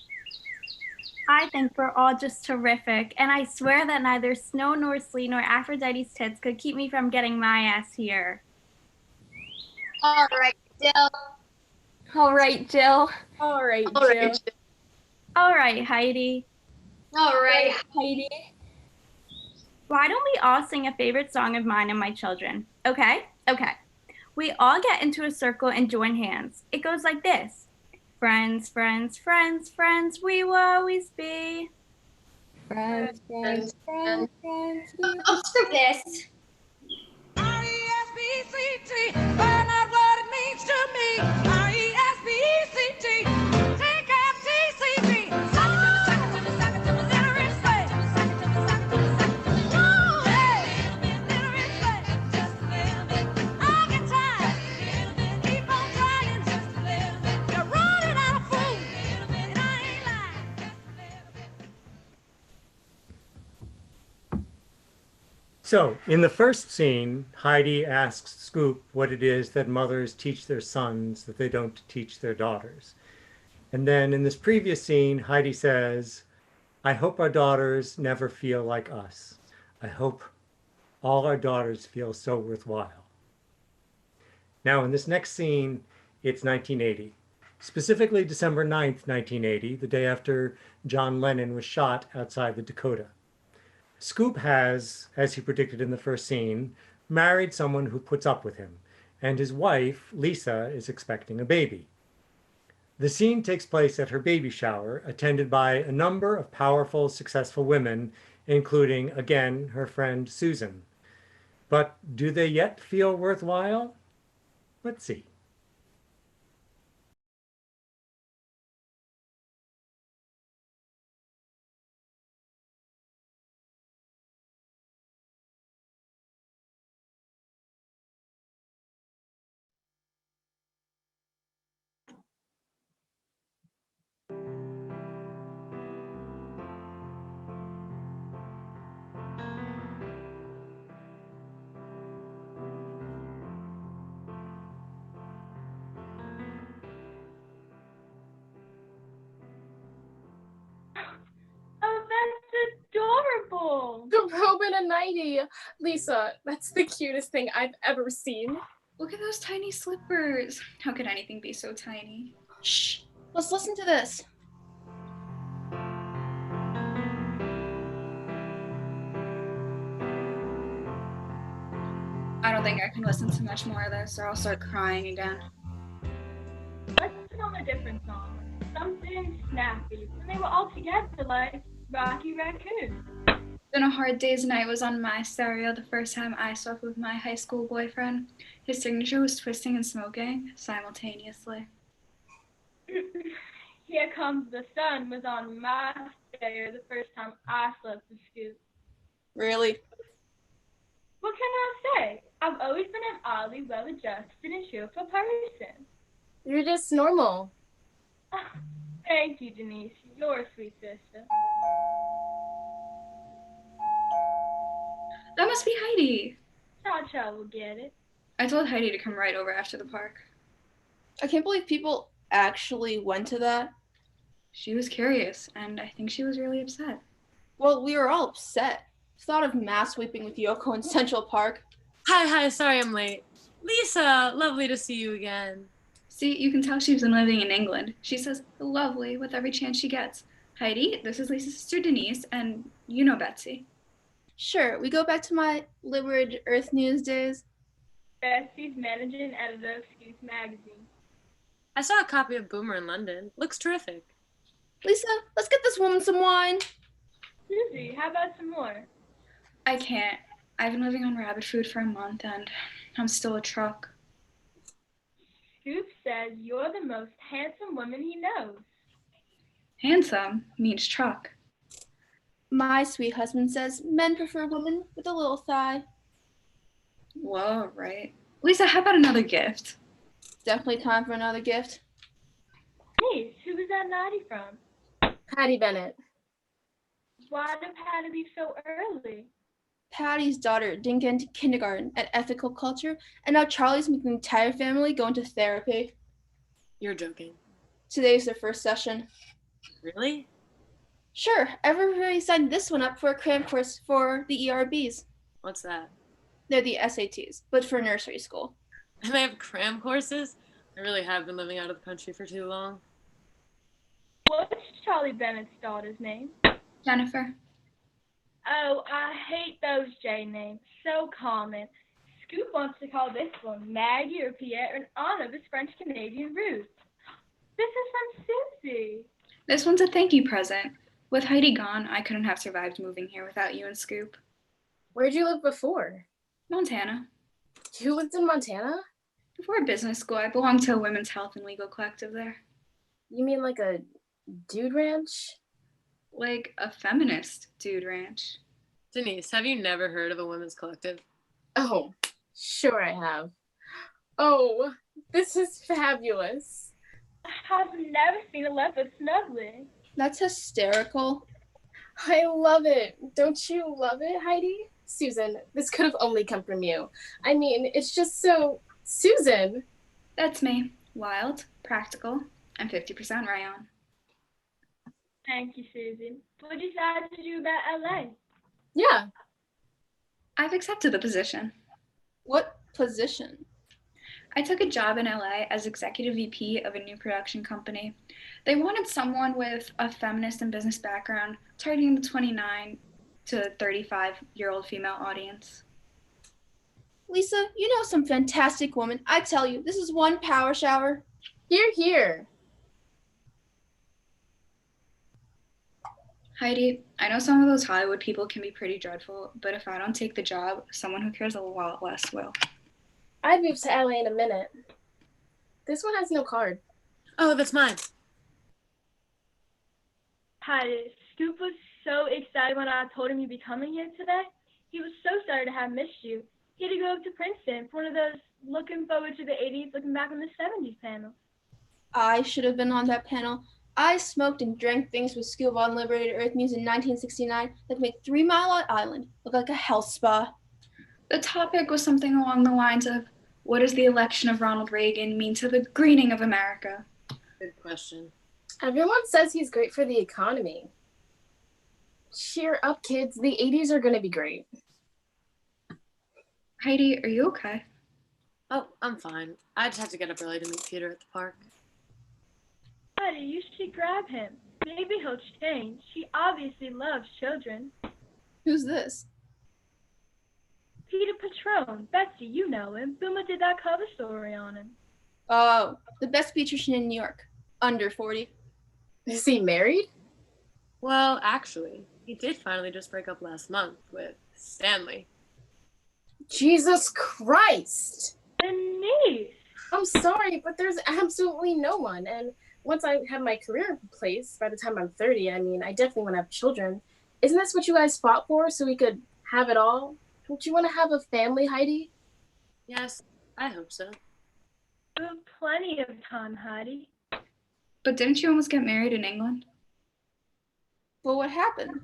Speaker 12: I think we're all just terrific, and I swear that neither snow nor sleet nor Aphrodite's tits could keep me from getting my ass here.
Speaker 9: All right, Jill.
Speaker 13: All right, Jill.
Speaker 15: All right,
Speaker 14: All right,
Speaker 15: Jill.
Speaker 12: All right, Heidi.
Speaker 9: All right,
Speaker 13: Heidi.
Speaker 12: Why don't we all sing a favorite song of mine and my children? Okay? Okay. We all get into a circle and join hands. It goes like this. Friends, friends, friends, friends, we will always be.
Speaker 13: Friends, friends, friends, friends.
Speaker 9: Oh, screw this.
Speaker 10: R-E-S-P-E-C-T, find out what it means to me. R-E-S-P-E-C-T, take F-T-C-T. Suck it to me, suck it to me, suck it to me, generous way. Suck it to me, suck it to me, suck it to me. Woo! Hey! Generous way, just a little bit. I'll get tired, keep on trying, just a little bit. You're running out of food, and I ain't lying, just a little bit.
Speaker 1: So, in the first scene, Heidi asks Scoop what it is that mothers teach their sons that they don't teach their daughters. And then in this previous scene, Heidi says, I hope our daughters never feel like us. I hope all our daughters feel so worthwhile. Now, in this next scene, it's 1980. specifically December 9th, 1980, the day after John Lennon was shot outside the Dakota. Scoop has, as he predicted in the first scene, married someone who puts up with him, and his wife, Lisa, is expecting a baby. The scene takes place at her baby shower, attended by a number of powerful, successful women, including, again, her friend Susan. But do they yet feel worthwhile? Let's see.
Speaker 16: Oh, that's adorable.
Speaker 14: The robe and a nightie. Lisa, that's the cutest thing I've ever seen.
Speaker 17: Look at those tiny slippers. How could anything be so tiny?
Speaker 14: Shh, let's listen to this.
Speaker 17: I don't think I can listen to much more of this or I'll start crying again.
Speaker 16: Let's put on a different song. Something snappy. When they were all together like Rocky Raccoon.
Speaker 17: Been a hard day's night was on my stereo the first time I swept with my high school boyfriend. His signature was twisting and smoking simultaneously.
Speaker 16: Here Comes the Sun was on my stereo the first time I slept with Scoop.
Speaker 14: Really?
Speaker 16: What can I say? I've always been an oddly well-adjusted and cheerful person.
Speaker 14: You're just normal.
Speaker 16: Thank you, Denise. You're a sweet sister.
Speaker 17: That must be Heidi.
Speaker 16: Cha-Cha will get it.
Speaker 17: I told Heidi to come right over after the park.
Speaker 5: I can't believe people actually went to that.
Speaker 17: She was curious, and I think she was really upset.
Speaker 5: Well, we were all upset. Thought of mass sweeping with Yoko in Central Park.
Speaker 18: Hi, sorry I'm late. Lisa, lovely to see you again.
Speaker 17: See, you can tell she's been living in England. She says lovely with every chance she gets. Heidi, this is Lisa's sister Denise, and you know Betsy.
Speaker 5: Sure, we go back to my Liberty Earth News days.
Speaker 16: Betsy's managing editor of Scoop magazine.
Speaker 18: I saw a copy of Boomer in London. Looks terrific.
Speaker 5: Lisa, let's get this woman some wine.
Speaker 16: Susie, how about some more?
Speaker 17: I can't. I've been living on rabbit food for a month, and I'm still a truck.
Speaker 16: Scoop says you're the most handsome woman he knows.
Speaker 17: Handsome means truck.
Speaker 5: My sweet husband says men prefer women with a little thigh.
Speaker 17: Well, right. Lisa, how about another gift?
Speaker 5: Definitely time for another gift.
Speaker 16: Hey, who was that naughty from?
Speaker 14: Patty Bennett.
Speaker 16: Why did Patty leave so early?
Speaker 5: Patty's daughter didn't get into kindergarten at ethical culture, and now Charlie's making the entire family go into therapy.
Speaker 18: You're joking.
Speaker 5: Today's their first session.
Speaker 18: Really?
Speaker 5: Sure, everybody signed this one up for a cram course for the ERBs.
Speaker 18: What's that?
Speaker 5: They're the SATs, but for nursery school.
Speaker 18: And they have cram courses? I really have been living out of the country for too long.
Speaker 16: What's Charlie Bennett's daughter's name?
Speaker 17: Jennifer.
Speaker 16: Oh, I hate those J names. So common. Scoop wants to call this one Maggie or Pierre in honor of his French-Canadian roots. This is from Susie.
Speaker 17: This one's a thank you present. With Heidi gone, I couldn't have survived moving here without you and Scoop.
Speaker 14: Where'd you live before?
Speaker 17: Montana.
Speaker 14: You lived in Montana?
Speaker 17: Before business school, I belonged to a women's health and legal collective there.
Speaker 14: You mean like a dude ranch?
Speaker 17: Like a feminist dude ranch.
Speaker 18: Denise, have you never heard of a women's collective?
Speaker 14: Oh, sure I have. Oh, this is fabulous.
Speaker 16: I've never seen a leopard snuggling.
Speaker 5: That's hysterical.
Speaker 14: I love it. Don't you love it, Heidi? Susan, this could have only come from you. I mean, it's just so... Susan!
Speaker 17: That's me. Wild, practical, and 50% rayon.
Speaker 16: Thank you, Susan. What did you decide to do about LA?
Speaker 14: Yeah.
Speaker 17: I've accepted the position.
Speaker 5: What position?
Speaker 17: I took a job in LA as executive VP of a new production company. They wanted someone with a feminist and business background, targeting the 29 to 35-year-old female audience.
Speaker 5: Lisa, you know some fantastic woman. I tell you, this is one power shower.
Speaker 14: Hear, hear.
Speaker 17: Heidi, I know some of those Hollywood people can be pretty dreadful, but if I don't take the job, someone who cares a lot less will.
Speaker 14: I'd move to LA in a minute. This one has no card.
Speaker 18: Oh, that's mine.
Speaker 16: Hi, Scoop was so excited when I told him you'd be coming here today. He was so sorry to have missed you. He had to go up to Princeton for one of those looking forward to the 80s, looking back on the 70s panels.
Speaker 5: I should have been on that panel. I smoked and drank things with Scoop on Liberated Earth News in 1969 that made 3 Mile Island look like a health spa.
Speaker 17: The topic was something along the lines of, what does the election of Ronald Reagan mean to the greening of America?
Speaker 18: Good question.
Speaker 14: Everyone says he's great for the economy. Cheer up, kids. The 80s are going to be great.
Speaker 17: Heidi, are you okay?
Speaker 18: Oh, I'm fine. I just have to get up early to meet Peter at the park.
Speaker 16: Buddy, you should grab him. Maybe he'll change. He obviously loves children.
Speaker 5: Who's this?
Speaker 16: Peter Patrone. Betsy, you know him. Boomer did that cover story on him.
Speaker 5: Oh, the best pediatrician in New York. Under 40.
Speaker 14: Is he married?
Speaker 18: Well, actually, he did finally just break up last month with Stanley.
Speaker 14: Jesus Christ!
Speaker 16: Denise!
Speaker 14: I'm sorry, but there's absolutely no one. And once I have my career in place, by the time I'm 30, I mean, I definitely want to have children. Isn't this what you guys fought for, so we could have it all? Don't you want to have a family, Heidi?
Speaker 18: Yes, I hope so.
Speaker 16: You have plenty of time, Heidi.
Speaker 17: But didn't you almost get married in England?
Speaker 5: Well, what happened?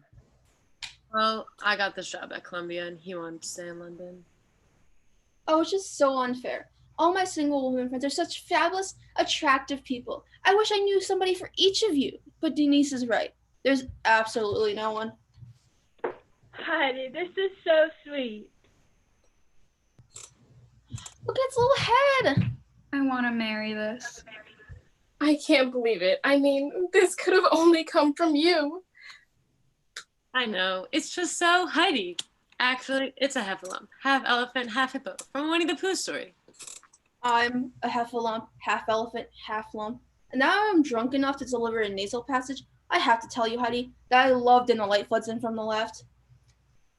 Speaker 18: Well, I got this job at Columbia and he wanted to stay in London.
Speaker 5: Oh, it's just so unfair. All my single woman friends are such fabulous, attractive people. I wish I knew somebody for each of you. But Denise is right. There's absolutely no one.
Speaker 16: Heidi, this is so sweet.
Speaker 5: Look at its little head.
Speaker 17: I want to marry this.
Speaker 14: I can't believe it. I mean, this could have only come from you.
Speaker 18: I know. It's just so Heidi. Actually, it's a heffalump. Half elephant, half hippo. From Winnie the Pooh story.
Speaker 5: I'm a heffalump, half elephant, half lump. And now I'm drunk enough to deliver a nasal passage. I have to tell you, Heidi, that I loved In the Light Floods In from the Left.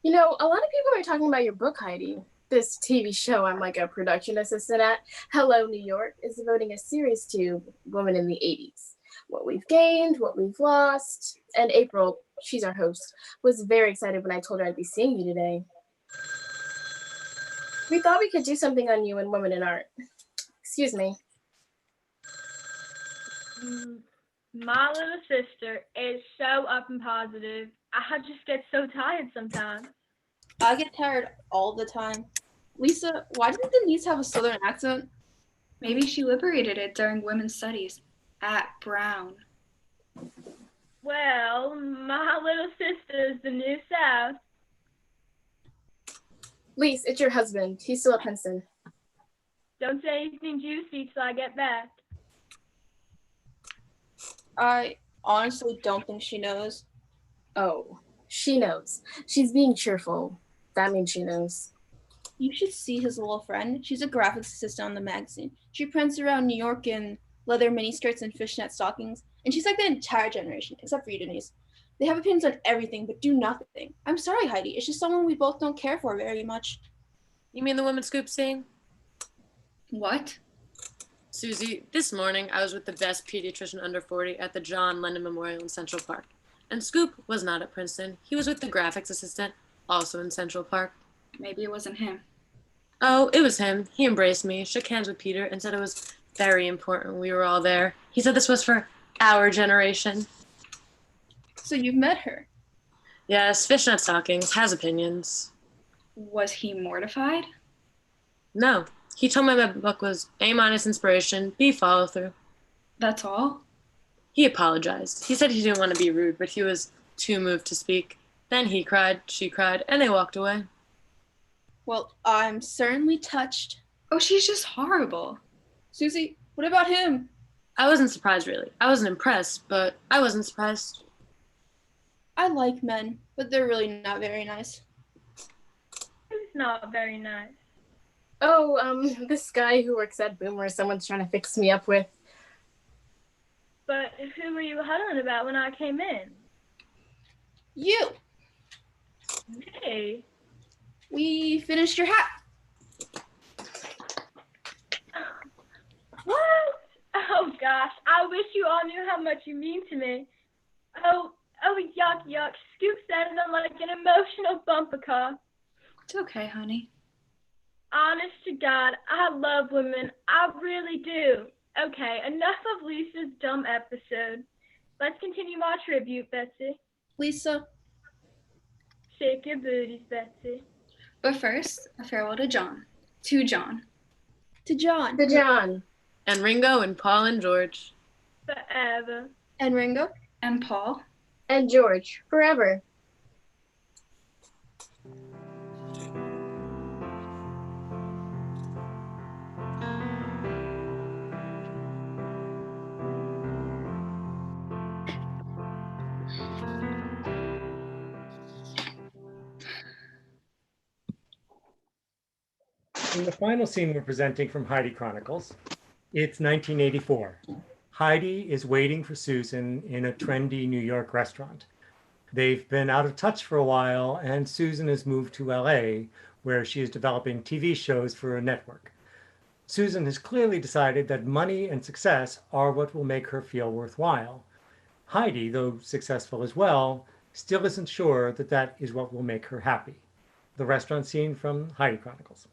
Speaker 14: You know, a lot of people are talking about your book, Heidi. This TV show I'm like a production assistant at, Hello, New York, is devoting a series to women in the 80s. What we've gained, what we've lost. And April, she's our host, was very excited when I told her I'd be seeing you today. We thought we could do something on you and women in art. Excuse me.
Speaker 16: My little sister is so up and positive. I just get so tired sometimes.
Speaker 5: I get tired all the time. Lisa, why didn't Denise have a southern accent?
Speaker 17: Maybe she liberated it during women's studies at Brown.
Speaker 16: Well, my little sister is the new South.
Speaker 14: Lise, it's your husband. He's still at Princeton.
Speaker 16: Don't say anything juicy till I get back.
Speaker 5: I honestly don't think she knows.
Speaker 14: Oh, she knows. She's being cheerful. That means she knows.
Speaker 5: You should see his little friend. She's a graphics assistant on the magazine. She prints around New York in leather miniskirts and fishnet stockings. And she's like the entire generation, except for you, Denise. They have opinions on everything, but do nothing. I'm sorry, Heidi. It's just someone we both don't care for very much.
Speaker 18: You mean the women's scoop scene?
Speaker 17: What?
Speaker 18: Susie, this morning I was with the best pediatrician under 40 at the John Lennon Memorial in Central Park. And Scoop was not at Princeton. He was with the graphics assistant, also in Central Park.
Speaker 17: Maybe it wasn't him.
Speaker 18: Oh, it was him. He embraced me, shook hands with Peter, and said it was very important we were all there. He said this was for our generation.
Speaker 5: So you've met her?
Speaker 18: Yes, fishnet stockings, has opinions.
Speaker 17: Was he mortified?
Speaker 18: No. He told me my book was A- inspiration, B follow through.
Speaker 17: That's all?
Speaker 18: He apologized. He said he didn't want to be rude, but he was too moved to speak. Then he cried, she cried, and they walked away.
Speaker 5: Well, I'm certainly touched.
Speaker 17: Oh, she's just horrible. Susie, what about him?
Speaker 18: I wasn't surprised, really. I wasn't impressed, but I wasn't surprised.
Speaker 5: I like men, but they're really not very nice.
Speaker 16: Who's not very nice?
Speaker 19: Oh, this guy who works at Boomer, someone's trying to fix me up with.
Speaker 16: But who were you huddling about when I came in?
Speaker 5: You!
Speaker 16: Hey.
Speaker 5: We finished your hat.
Speaker 16: What? Oh gosh, I wish you all knew how much you mean to me. Oh, yuck, yuck. Scoop sounded like an emotional bumper car.
Speaker 17: It's okay, honey.
Speaker 16: Honest to God, I love women. I really do. Okay, enough of Lisa's dumb episode. Let's continue my tribute, Betsy.
Speaker 5: Lisa.
Speaker 16: Shake your booties, Betsy.
Speaker 17: But first, a farewell to John. To John.
Speaker 5: To John.
Speaker 19: To John.
Speaker 18: And Ringo and Paul and George.
Speaker 16: Forever.
Speaker 5: And Ringo.
Speaker 17: And Paul.
Speaker 19: And George. Forever.
Speaker 1: In the final scene we're presenting from Heidi Chronicles, it's 1984. Heidi is waiting for Susan in a trendy New York restaurant. They've been out of touch for a while, and Susan has moved to LA, where she is developing TV shows for a network. Susan has clearly decided that money and success are what will make her feel worthwhile. Heidi, though successful as well, still isn't sure that that is what will make her happy. The restaurant scene from Heidi Chronicles.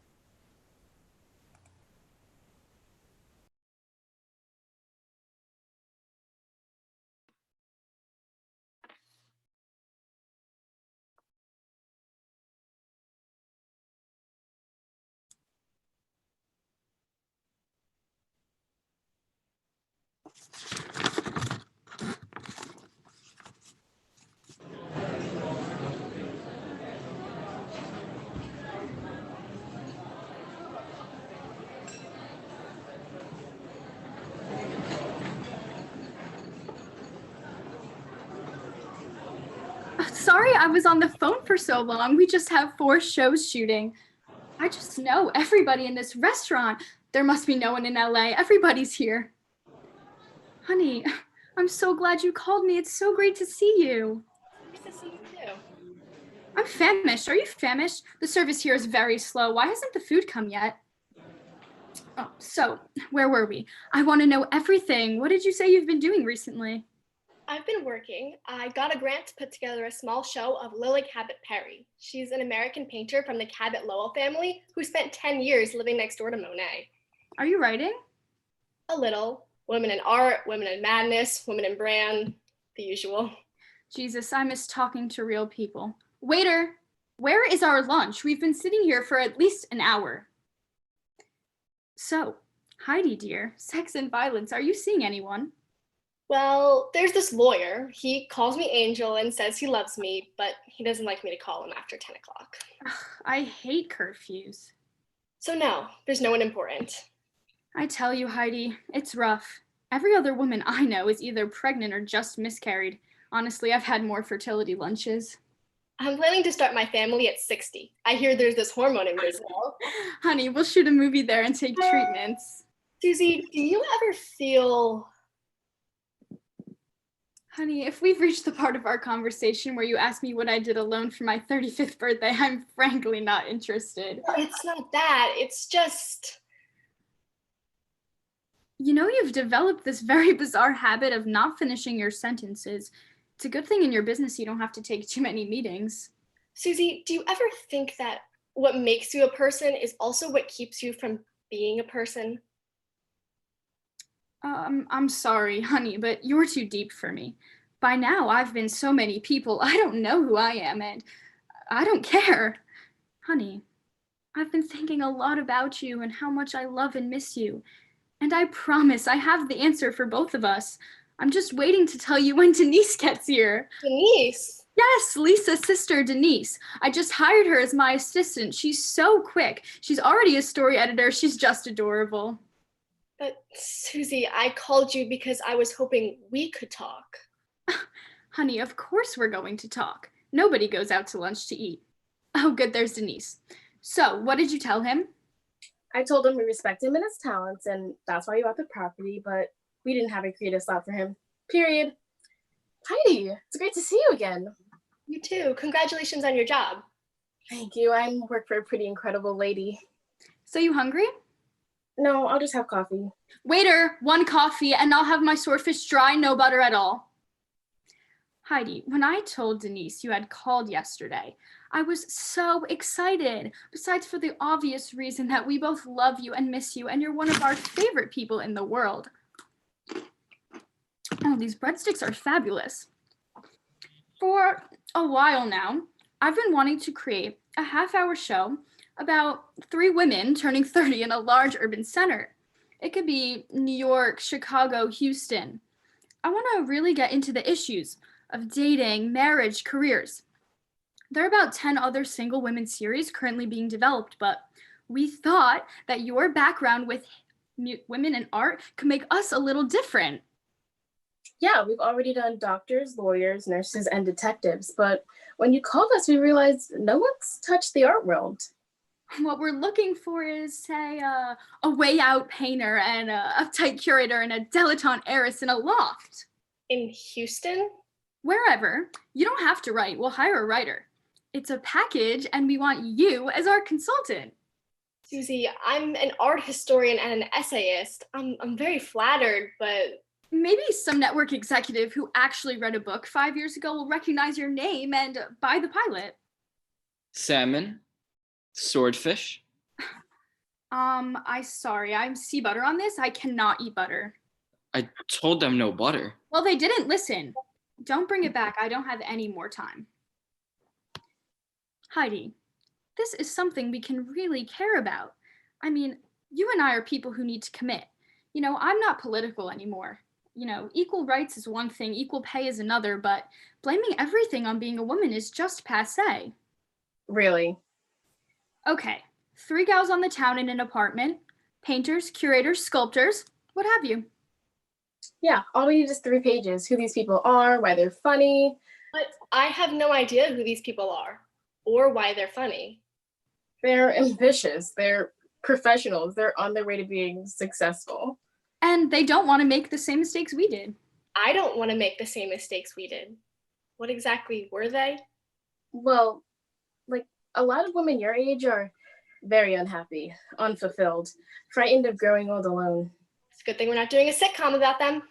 Speaker 12: Sorry I was on the phone for so long. We just have 4 shows shooting. I just know everybody in this restaurant. There must be no one in LA. Everybody's here. Honey, I'm so glad you called me. It's so great to see you.
Speaker 19: Nice to see you too.
Speaker 12: I'm famished. Are you famished? The service here is very slow. Why hasn't the food come yet? Oh, so where were we? I want to know everything. What did you say you've been doing recently?
Speaker 20: I've been working. I got a grant to put together a small show of Lily Cabot Perry. She's an American painter from the Cabot Lowell family who spent 10 years living next door to Monet.
Speaker 12: Are you writing?
Speaker 20: A little. Women in art, women in madness, women in brand, the usual.
Speaker 12: Jesus, I miss talking to real people. Waiter, where is our lunch? We've been sitting here for at least an hour. So, Heidi, dear, sex and violence, are you seeing anyone?
Speaker 20: Well, there's this lawyer. He calls me Angel and says he loves me, but he doesn't like me to call him after 10 o'clock.
Speaker 12: I hate curfews.
Speaker 20: So no, there's no one important.
Speaker 12: I tell you, Heidi, it's rough. Every other woman I know is either pregnant or just miscarried. Honestly, I've had more fertility lunches.
Speaker 20: I'm planning to start my family at 60. I hear there's this hormone in Brazil.
Speaker 12: Honey, we'll shoot a movie there and take treatments.
Speaker 20: Susie, do you ever feel...
Speaker 12: Honey, if we've reached the part of our conversation where you asked me what I did alone for my 35th birthday, I'm frankly not interested.
Speaker 20: It's not that. It's just...
Speaker 12: You know, you've developed this very bizarre habit of not finishing your sentences. It's a good thing in your business you don't have to take too many meetings.
Speaker 20: Susie, do you ever think that what makes you a person is also what keeps you from being a person?
Speaker 12: I'm sorry, honey, but you're too deep for me. By now, I've been so many people, I don't know who I am, and I don't care. Honey, I've been thinking a lot about you and how much I love and miss you. And I promise I have the answer for both of us. I'm just waiting to tell you when Denise gets here.
Speaker 20: Denise?
Speaker 21: Yes, Lisa's sister, Denise. I just hired her as my assistant. She's so quick. She's already a story editor. She's just adorable.
Speaker 20: But Susie, I called you because I was hoping we could talk.
Speaker 21: Honey, of course we're going to talk. Nobody goes out to lunch to eat. Oh, good, there's Denise. So, what did you tell him?
Speaker 19: I told him we respect him and his talents, and that's why he bought the property, but we didn't have a creative slot for him. Period. Heidi, it's great to see you again.
Speaker 20: You too. Congratulations on your job.
Speaker 19: Thank you. I work for a pretty incredible lady.
Speaker 21: So you hungry?
Speaker 19: No, I'll just have coffee.
Speaker 21: Waiter, 1 coffee, and I'll have my swordfish dry, no butter at all. Heidi, when I told Denise you had called yesterday, I was so excited. Besides for the obvious reason that we both love you and miss you, and you're one of our favorite people in the world. Oh, these breadsticks are fabulous. For a while now, I've been wanting to create a half-hour show about 3 women turning 30 in a large urban center. It could be New York, Chicago, Houston. I want to really get into the issues of dating, marriage, careers. There are about 10 other single women series currently being developed, but we thought that your background with women in art could make us a little different.
Speaker 19: Yeah, we've already done doctors, lawyers, nurses, and detectives, but when you called us, we realized no one's touched the art world.
Speaker 21: What we're looking for is, say, a way out painter and a uptight curator and a dilettante heiress in a loft.
Speaker 20: In Houston?
Speaker 21: Wherever. You don't have to write. We'll hire a writer. It's a package, and we want you as our consultant.
Speaker 20: Susie, I'm an art historian and an essayist. I'm very flattered, but...
Speaker 21: Maybe some network executive who actually read a book 5 years ago will recognize your name and buy the pilot.
Speaker 11: Salmon? Swordfish?
Speaker 21: Sorry, I'm sea butter on this. I cannot eat butter.
Speaker 11: I told them no butter.
Speaker 21: Well, they didn't listen. Don't bring it back. I don't have any more time. Heidi, this is something we can really care about. I mean, you and I are people who need to commit. You know, I'm not political anymore. You know, equal rights is one thing, equal pay is another, but blaming everything on being a woman is just passé.
Speaker 19: Really?
Speaker 21: Okay, 3 gals on the town in an apartment, painters, curators, sculptors, what have you.
Speaker 19: Yeah, all we need is 3 pages, who these people are, why they're funny.
Speaker 20: But I have no idea who these people are or why they're funny.
Speaker 19: They're ambitious, they're professionals, they're on their way to being successful.
Speaker 21: And they don't want to make the same mistakes we did.
Speaker 20: I don't want to make the same mistakes we did. What exactly were they?
Speaker 19: Well, like a lot of women your age are very unhappy, unfulfilled, frightened of growing old alone.
Speaker 20: It's a good thing we're not doing a sitcom about them.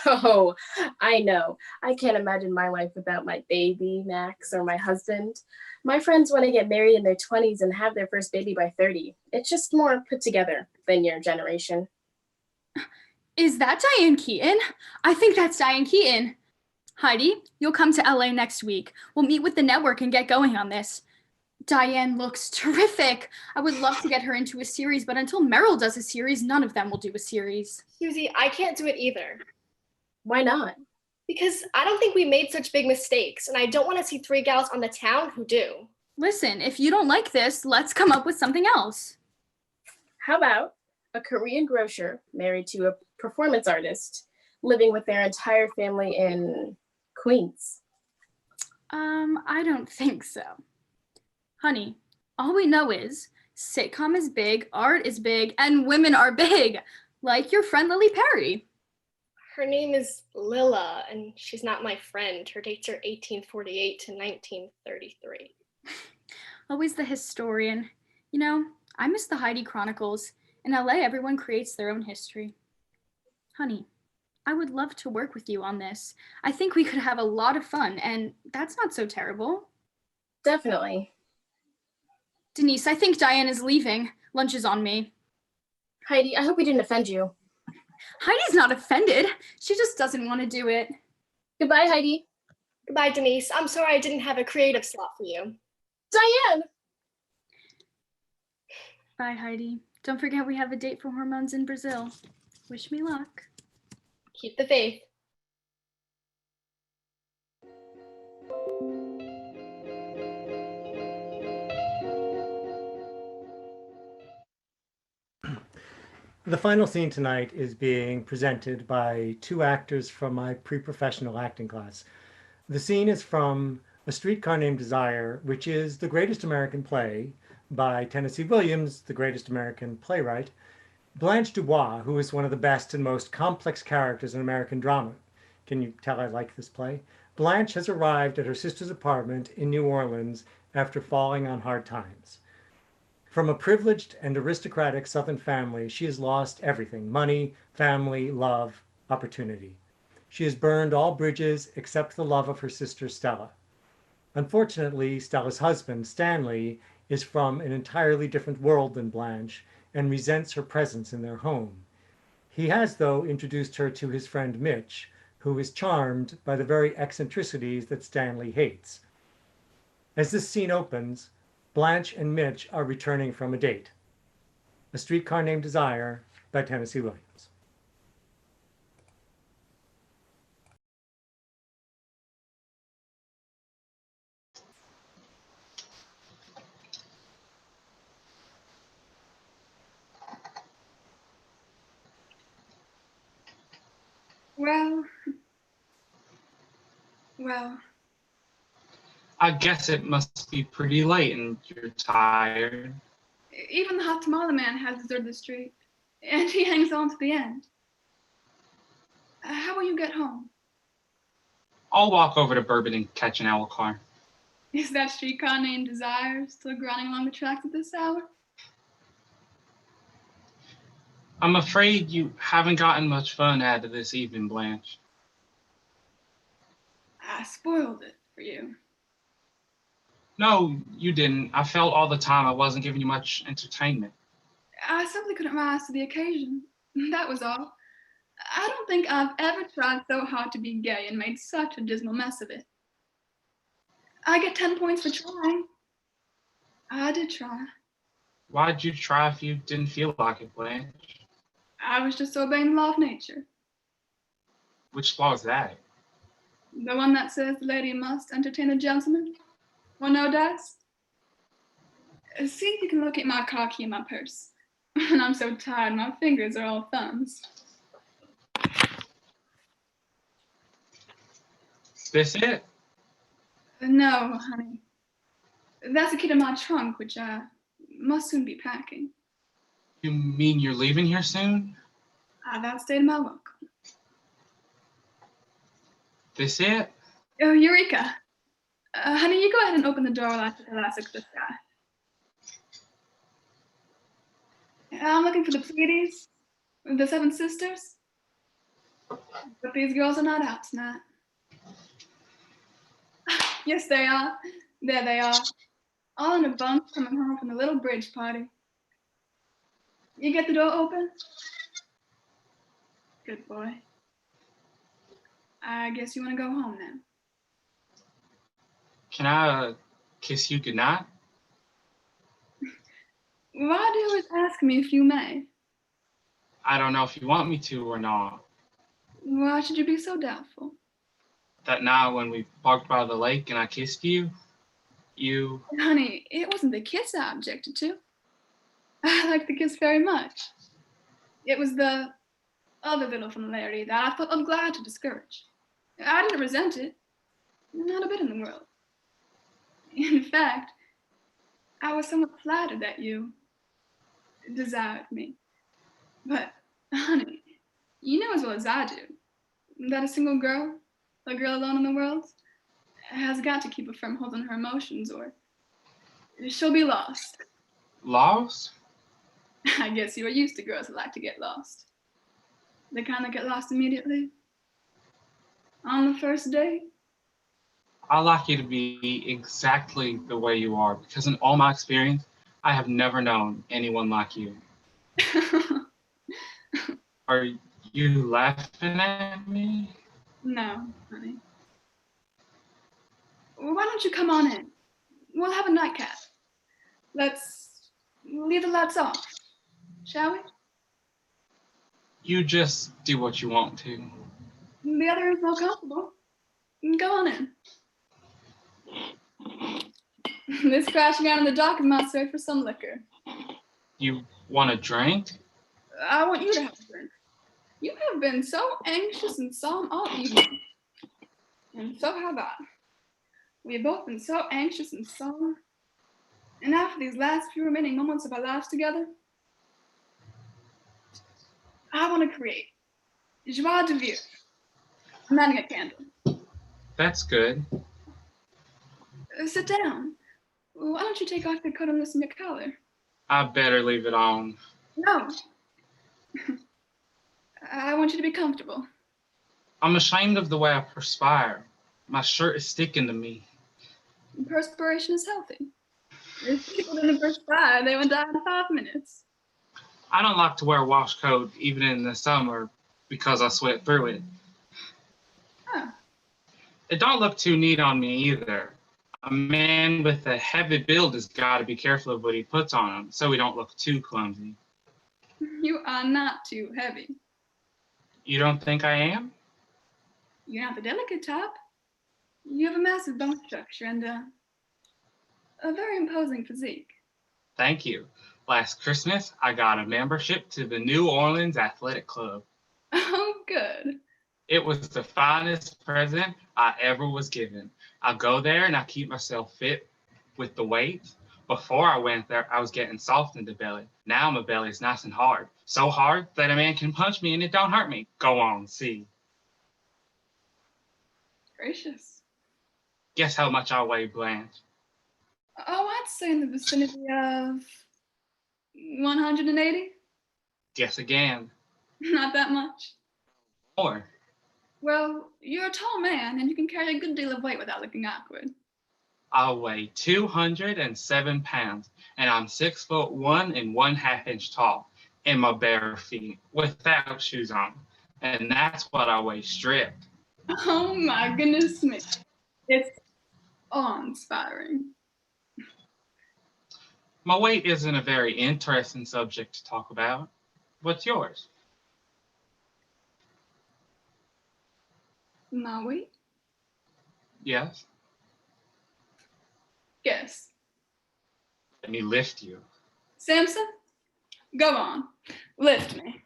Speaker 19: Oh, I know. I can't imagine my life without my baby, Max, or my husband. My friends want to get married in their 20s and have their first baby by 30. It's just more put together than your generation.
Speaker 21: Is that Diane Keaton? I think that's Diane Keaton. Heidi, you'll come to LA next week. We'll meet with the network and get going on this. Diane looks terrific. I would love to get her into a series, but until Meryl does a series, none of them will do a series.
Speaker 20: Susie, I can't do it either.
Speaker 19: Why not?
Speaker 20: Because I don't think we made such big mistakes, and I don't want to see 3 gals on the town who do.
Speaker 21: Listen, if you don't like this, let's come up with something else.
Speaker 19: How about a Korean grocer married to a performance artist living with their entire family in Queens?
Speaker 21: I don't think so. Honey, all we know is sitcom is big, art is big, and women are big, like your friend Lily Perry.
Speaker 20: Her name is Lilla, and she's not my friend. Her dates are 1848 to 1933.
Speaker 21: Always the historian. You know, I miss the Heidi Chronicles. In LA, everyone creates their own history. Honey, I would love to work with you on this. I think we could have a lot of fun, and that's not so terrible.
Speaker 19: Definitely.
Speaker 21: Denise, I think Diane is leaving. Lunch is on me.
Speaker 19: Heidi, I hope we didn't offend you.
Speaker 21: Heidi's not offended. She just doesn't want to do it.
Speaker 19: Goodbye, Heidi.
Speaker 20: Goodbye, Denise. I'm sorry I didn't have a creative slot for you.
Speaker 19: Diane!
Speaker 21: Bye, Heidi. Don't forget we have a date for hormones in Brazil. Wish me luck.
Speaker 20: Keep the faith.
Speaker 1: The final scene tonight is being presented by two actors from my pre-professional acting class. The scene is from A Streetcar Named Desire, which is the greatest American play by Tennessee Williams, the greatest American playwright. Blanche Dubois, who is one of the best and most complex characters in American drama. Can you tell I like this play? Blanche has arrived at her sister's apartment in New Orleans after falling on hard times. From a privileged and aristocratic Southern family, she has lost everything: money, family, love, opportunity. She has burned all bridges except the love of her sister Stella. Unfortunately, Stella's husband, Stanley, is from an entirely different world than Blanche and resents her presence in their home. He has, though, introduced her to his friend Mitch, who is charmed by the very eccentricities that Stanley hates. As this scene opens, Blanche and Mitch are returning from a date. A Streetcar Named Desire by Tennessee Williams.
Speaker 17: Well,
Speaker 2: I guess it must be pretty late and you're tired.
Speaker 17: even the hot tamale man has deserted the street, and he hangs on to the end. How will you get home?
Speaker 2: I'll walk over to Bourbon and catch an owl car.
Speaker 17: Is that streetcar named Desire still grinding along the tracks at this hour?
Speaker 2: I'm afraid you haven't gotten much fun out of this evening, Blanche.
Speaker 17: I spoiled it for you.
Speaker 2: No, you didn't. I felt all the time I wasn't giving you much entertainment.
Speaker 17: I simply couldn't rise to the occasion. That was all. I don't think I've ever tried so hard to be gay and made such a dismal mess of it. I get 10 points for trying. I did try.
Speaker 2: Why'd you try if you didn't feel like it, Blanche?
Speaker 17: I was just obeying the law of nature.
Speaker 2: Which law is that?
Speaker 17: The one that says the lady must entertain the gentleman. Want no dice? See if you can locate my car key in my purse. And I'm so tired, my fingers are all thumbs.
Speaker 2: This it?
Speaker 17: No, honey. That's the key to my trunk, which I must soon be packing.
Speaker 2: You mean you're leaving here soon?
Speaker 17: I've outstayed my welcome.
Speaker 2: This it?
Speaker 17: Oh, Eureka! Honey, you go ahead and open the door while I take a last look at the sky. I'm looking for the Pleiades, the Seven Sisters. But these girls are not out tonight. Yes, they are. There they are. All in a bunch coming home from the little bridge party. You get the door open? Good boy. I guess you want to go home now.
Speaker 2: Can I kiss you goodnight?
Speaker 17: Why do you always ask me if you may?
Speaker 2: I don't know if you want me to or not.
Speaker 17: Why should you be so doubtful?
Speaker 2: That night when we parked by the lake and I kissed you,
Speaker 17: Honey, it wasn't the kiss I objected to. I liked the kiss very much. It was the other little familiarity that I felt I'm glad to discourage. I didn't resent it. Not a bit in the world. In fact, I was somewhat flattered that you desired me. But, honey, you know as well as I do that a single girl, a girl alone in the world, has got to keep a firm hold on her emotions or she'll be lost.
Speaker 2: Lost?
Speaker 17: I guess you are used to girls that like to get lost. The kind that get lost immediately. On the first date.
Speaker 2: I like you to be exactly the way you are because in all my experience, I have never known anyone like you. Are you laughing at me?
Speaker 17: No, honey. Well, why don't you come on in? We'll have a nightcap. Let's leave the lights off, shall we?
Speaker 2: You just do what you want to.
Speaker 17: The other is more comfortable. Go on in. This crashing out in the dock is my search for some liquor.
Speaker 2: You want a drink?
Speaker 21: I want you to have a drink. You have been so anxious and solemn all evening. And so have I. We have both been so anxious and solemn. And after these last few remaining moments of our lives together, I want to create joie de vivre. I'm lighting a candle.
Speaker 2: That's good.
Speaker 21: Sit down. Why don't you take off your coat and loosen your collar?
Speaker 2: I better leave it on.
Speaker 21: No. I want you to be comfortable.
Speaker 2: I'm ashamed of the way I perspire. My shirt is sticking to me.
Speaker 21: Perspiration is healthy. If people didn't perspire, they would die in 5 minutes.
Speaker 2: I don't like to wear a wash coat even in the summer because I sweat through it.
Speaker 21: Huh.
Speaker 2: It don't look too neat on me either. A man with a heavy build has got to be careful of what he puts on him so he don't look too clumsy.
Speaker 21: You are not too heavy.
Speaker 2: You don't think I am?
Speaker 21: You're not the delicate type. You have a massive bone structure and a very imposing physique.
Speaker 2: Thank you. Last Christmas, I got a membership to the New Orleans Athletic Club.
Speaker 21: Oh, good.
Speaker 2: It was the finest present I ever was given. I go there and I keep myself fit with the weights. Before I went there, I was getting soft in the belly. Now my belly is nice and hard. So hard that a man can punch me and it don't hurt me. Go on, see.
Speaker 21: Gracious.
Speaker 2: Guess how much I weigh, Blanche?
Speaker 21: Oh, I'd say in the vicinity of 180.
Speaker 2: Guess again.
Speaker 21: Not that much.
Speaker 2: More.
Speaker 21: Well, you're a tall man and you can carry a good deal of weight without looking awkward.
Speaker 2: I weigh 207 pounds and I'm 6'1" 1/2 inch tall in my bare feet without shoes on. And that's what I weigh stripped.
Speaker 21: Oh my goodness me. It's awe-inspiring.
Speaker 2: My weight isn't a very interesting subject to talk about. What's yours?
Speaker 21: My weight?
Speaker 2: Yes.
Speaker 21: Guess.
Speaker 2: Let me lift you.
Speaker 21: Samson, go on. Lift me.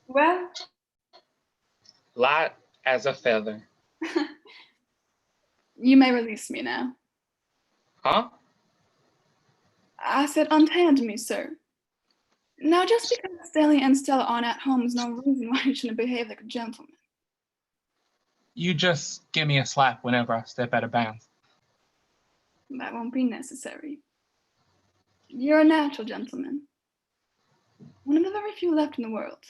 Speaker 21: Well?
Speaker 2: Light as a feather.
Speaker 21: You may release me now.
Speaker 2: Huh?
Speaker 21: I said unhand me, sir. Now, just because Stanley and Stella aren't at home is no reason why you shouldn't behave like a gentleman.
Speaker 2: You just give me a slap whenever I step out of bounds.
Speaker 21: That won't be necessary. You're a natural gentleman. One of the very few left in the world.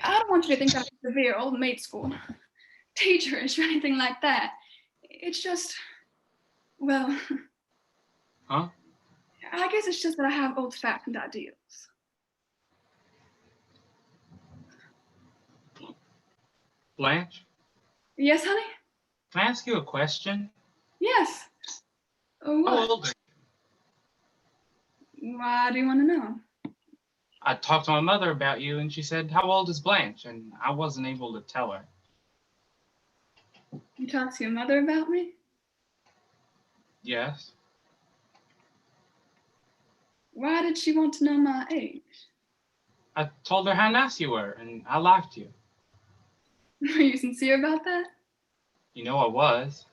Speaker 21: I don't want you to think I'm a severe old maid school teacherish or anything like that. It's just, well,
Speaker 2: Huh?
Speaker 21: I guess it's just that I have old-fashioned ideals.
Speaker 2: Blanche,
Speaker 21: Yes, honey?
Speaker 2: can I ask you a question?
Speaker 21: Yes.
Speaker 2: How
Speaker 21: What?
Speaker 2: old are you?
Speaker 21: Why do you want to know?
Speaker 2: I talked to my mother about you and she said, how old is Blanche? And I wasn't able to tell her.
Speaker 21: You talked to your mother about me?
Speaker 2: Yes.
Speaker 21: Why did she want to know my age?
Speaker 2: I told her how nice you were and I liked you.
Speaker 21: Are you sincere about that?
Speaker 2: You know I was.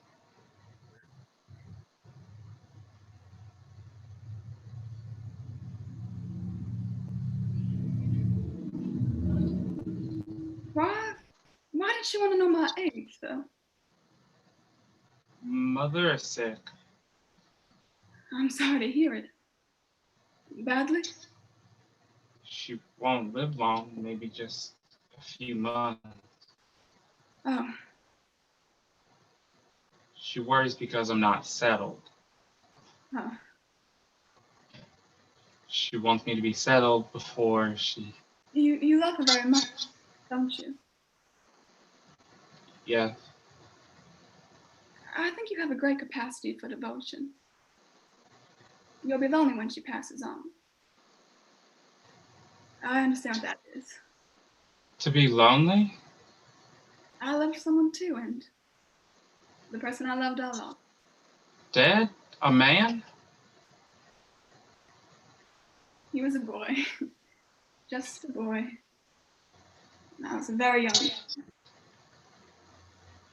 Speaker 21: Why did she want to know my age, though?
Speaker 2: Mother is sick.
Speaker 21: I'm sorry to hear it. Badly?
Speaker 2: She won't live long, maybe just a few months.
Speaker 21: Oh,
Speaker 2: She worries because I'm not settled.
Speaker 21: oh.
Speaker 2: She wants me to be settled before she...
Speaker 21: You love her very much, don't you?
Speaker 2: Yes.
Speaker 21: I think you have a great capacity for devotion. You'll be lonely when she passes on. I understand what that is.
Speaker 2: To be lonely?
Speaker 21: I loved someone too, and the person I loved, I lost.
Speaker 2: Dead? A man?
Speaker 21: He was a boy, just a boy. And I was very young.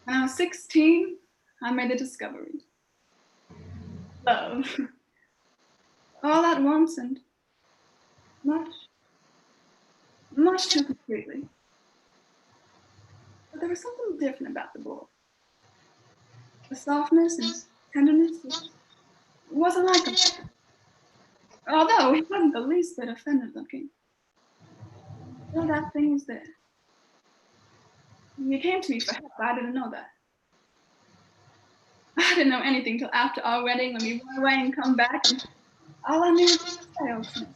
Speaker 21: When I was 16, I made a discovery. Love. All at once and much, much too completely. But there was something different about the boy. The softness and tenderness which wasn't like him. Although he wasn't the least bit offended looking. Still, that thing was there. He came to me for help, but I didn't know that. I didn't know anything till after our wedding when we went away and come back, and all I knew was that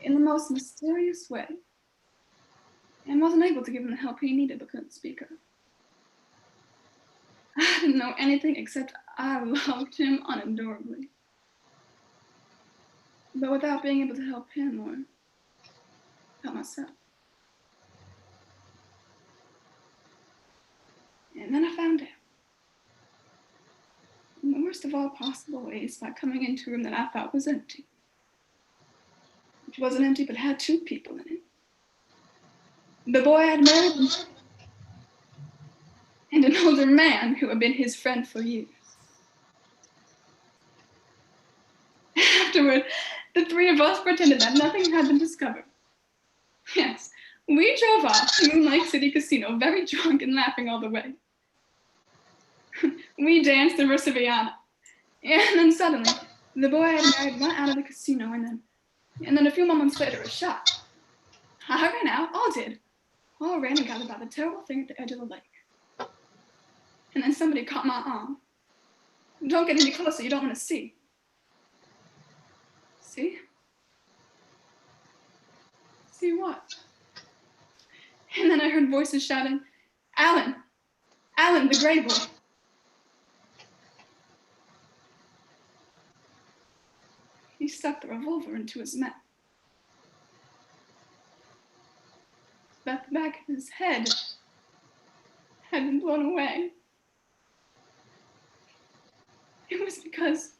Speaker 21: in the most mysterious way, and wasn't able to give him the help he needed but couldn't speak of. I didn't know anything except I loved him unendurably. But without being able to help him or help myself. And then I found out. In the worst of all possible ways, by coming into a room that I thought was empty. Which wasn't empty, but had two people in it. The boy I had married and an older man who had been his friend for years. Afterward, the three of us pretended that nothing had been discovered. Yes, we drove off to Moonlight City Casino, very drunk and laughing all the way. We danced the Versiviana. And then suddenly, the boy I had married went out of the casino, and then a few moments later, a shot. I ran out, all ran and gathered by the terrible thing at the edge of the lake. And then somebody caught my arm. Don't get any closer, you don't want to see. See? See what? And then I heard voices shouting, Alan! Alan, the gray boy! He stuck the revolver into his mouth. But the back of his head had been blown away. It was because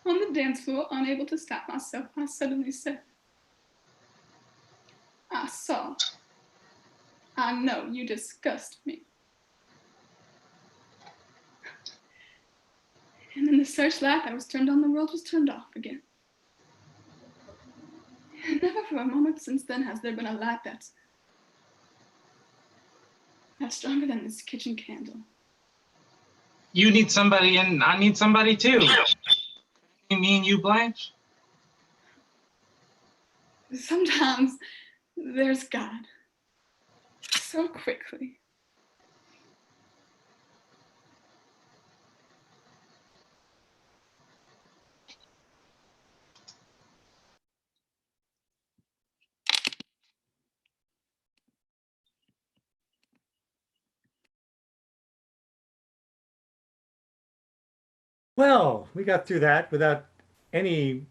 Speaker 21: on the dance floor, unable to stop myself, I suddenly said, I saw. I know you disgust me. And then the searchlight that was turned on the world was turned off again. And never for a moment since then has there been a light that's stronger than this kitchen candle.
Speaker 2: You need somebody and I need somebody too. Me and you, Blanche?
Speaker 21: Sometimes there's God. So quickly.
Speaker 1: Well, we got through that without any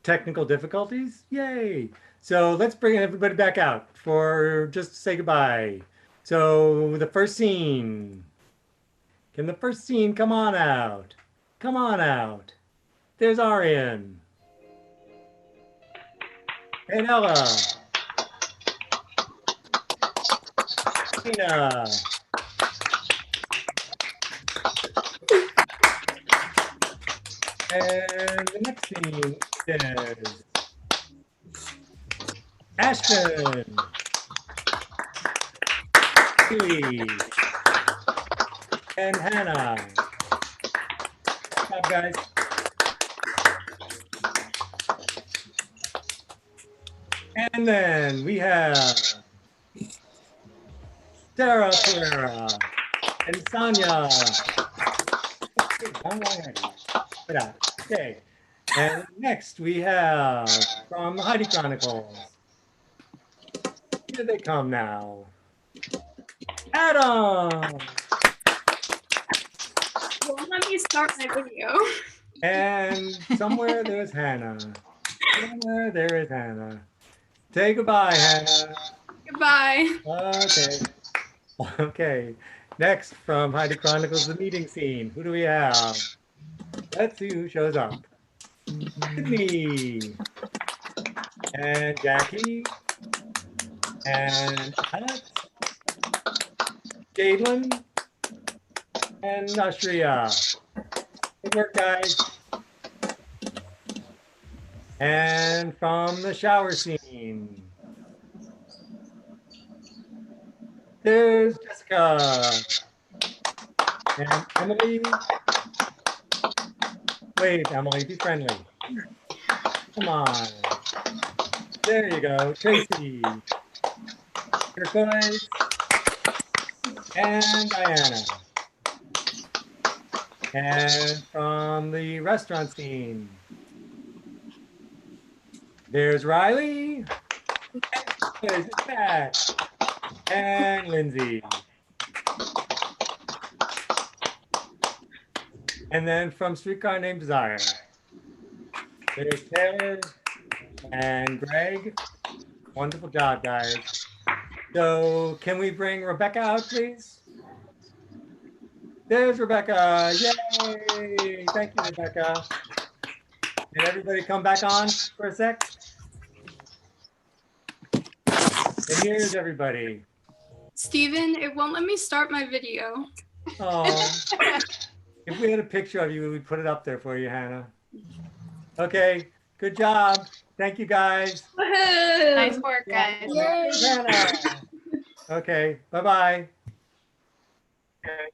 Speaker 1: technical difficulties. Yay. So let's bring everybody back out for just to say goodbye. So the first scene. Can the first scene come on out? Come on out. There's Arian. And Ella. Tina. And the next scene is Ashton, Haley, and Hannah. Good job, guys. And then we have Sarah Pereira and Sonia. Okay. And next we have from the Heidi Chronicles. Here they come now. Adam!
Speaker 21: Well, let me start my video.
Speaker 1: And somewhere there's Hannah. Somewhere there is Hannah. Say goodbye, Hannah.
Speaker 21: Goodbye.
Speaker 1: Okay. Okay. Next from Heidi Chronicles, the meeting scene. Who do we have? Let's see who shows up. Sydney, and Jackie, and Alex, Jadlin, and Ashria. Good work, guys. And from the shower scene, there's Jessica and Emily. Wait, Emily, be friendly. Come on. There you go. Tracy, Turquoise, and Diana. And from the restaurant scene, there's Riley, there's Matt, and Lindsay. And then from Streetcar Named Desire, there's Taylor and Greg. Wonderful job, guys. So can we bring Rebecca out, please? There's Rebecca. Yay! Thank you, Rebecca. Can everybody come back on for a sec? And here's everybody.
Speaker 21: Steven, it won't let me start my video.
Speaker 1: Oh, if we had a picture of you, we'd put it up there for you, Hannah. Okay, good job. Thank you, guys.
Speaker 9: Nice work, guys.
Speaker 1: Here's Hannah. Okay, bye-bye. Okay.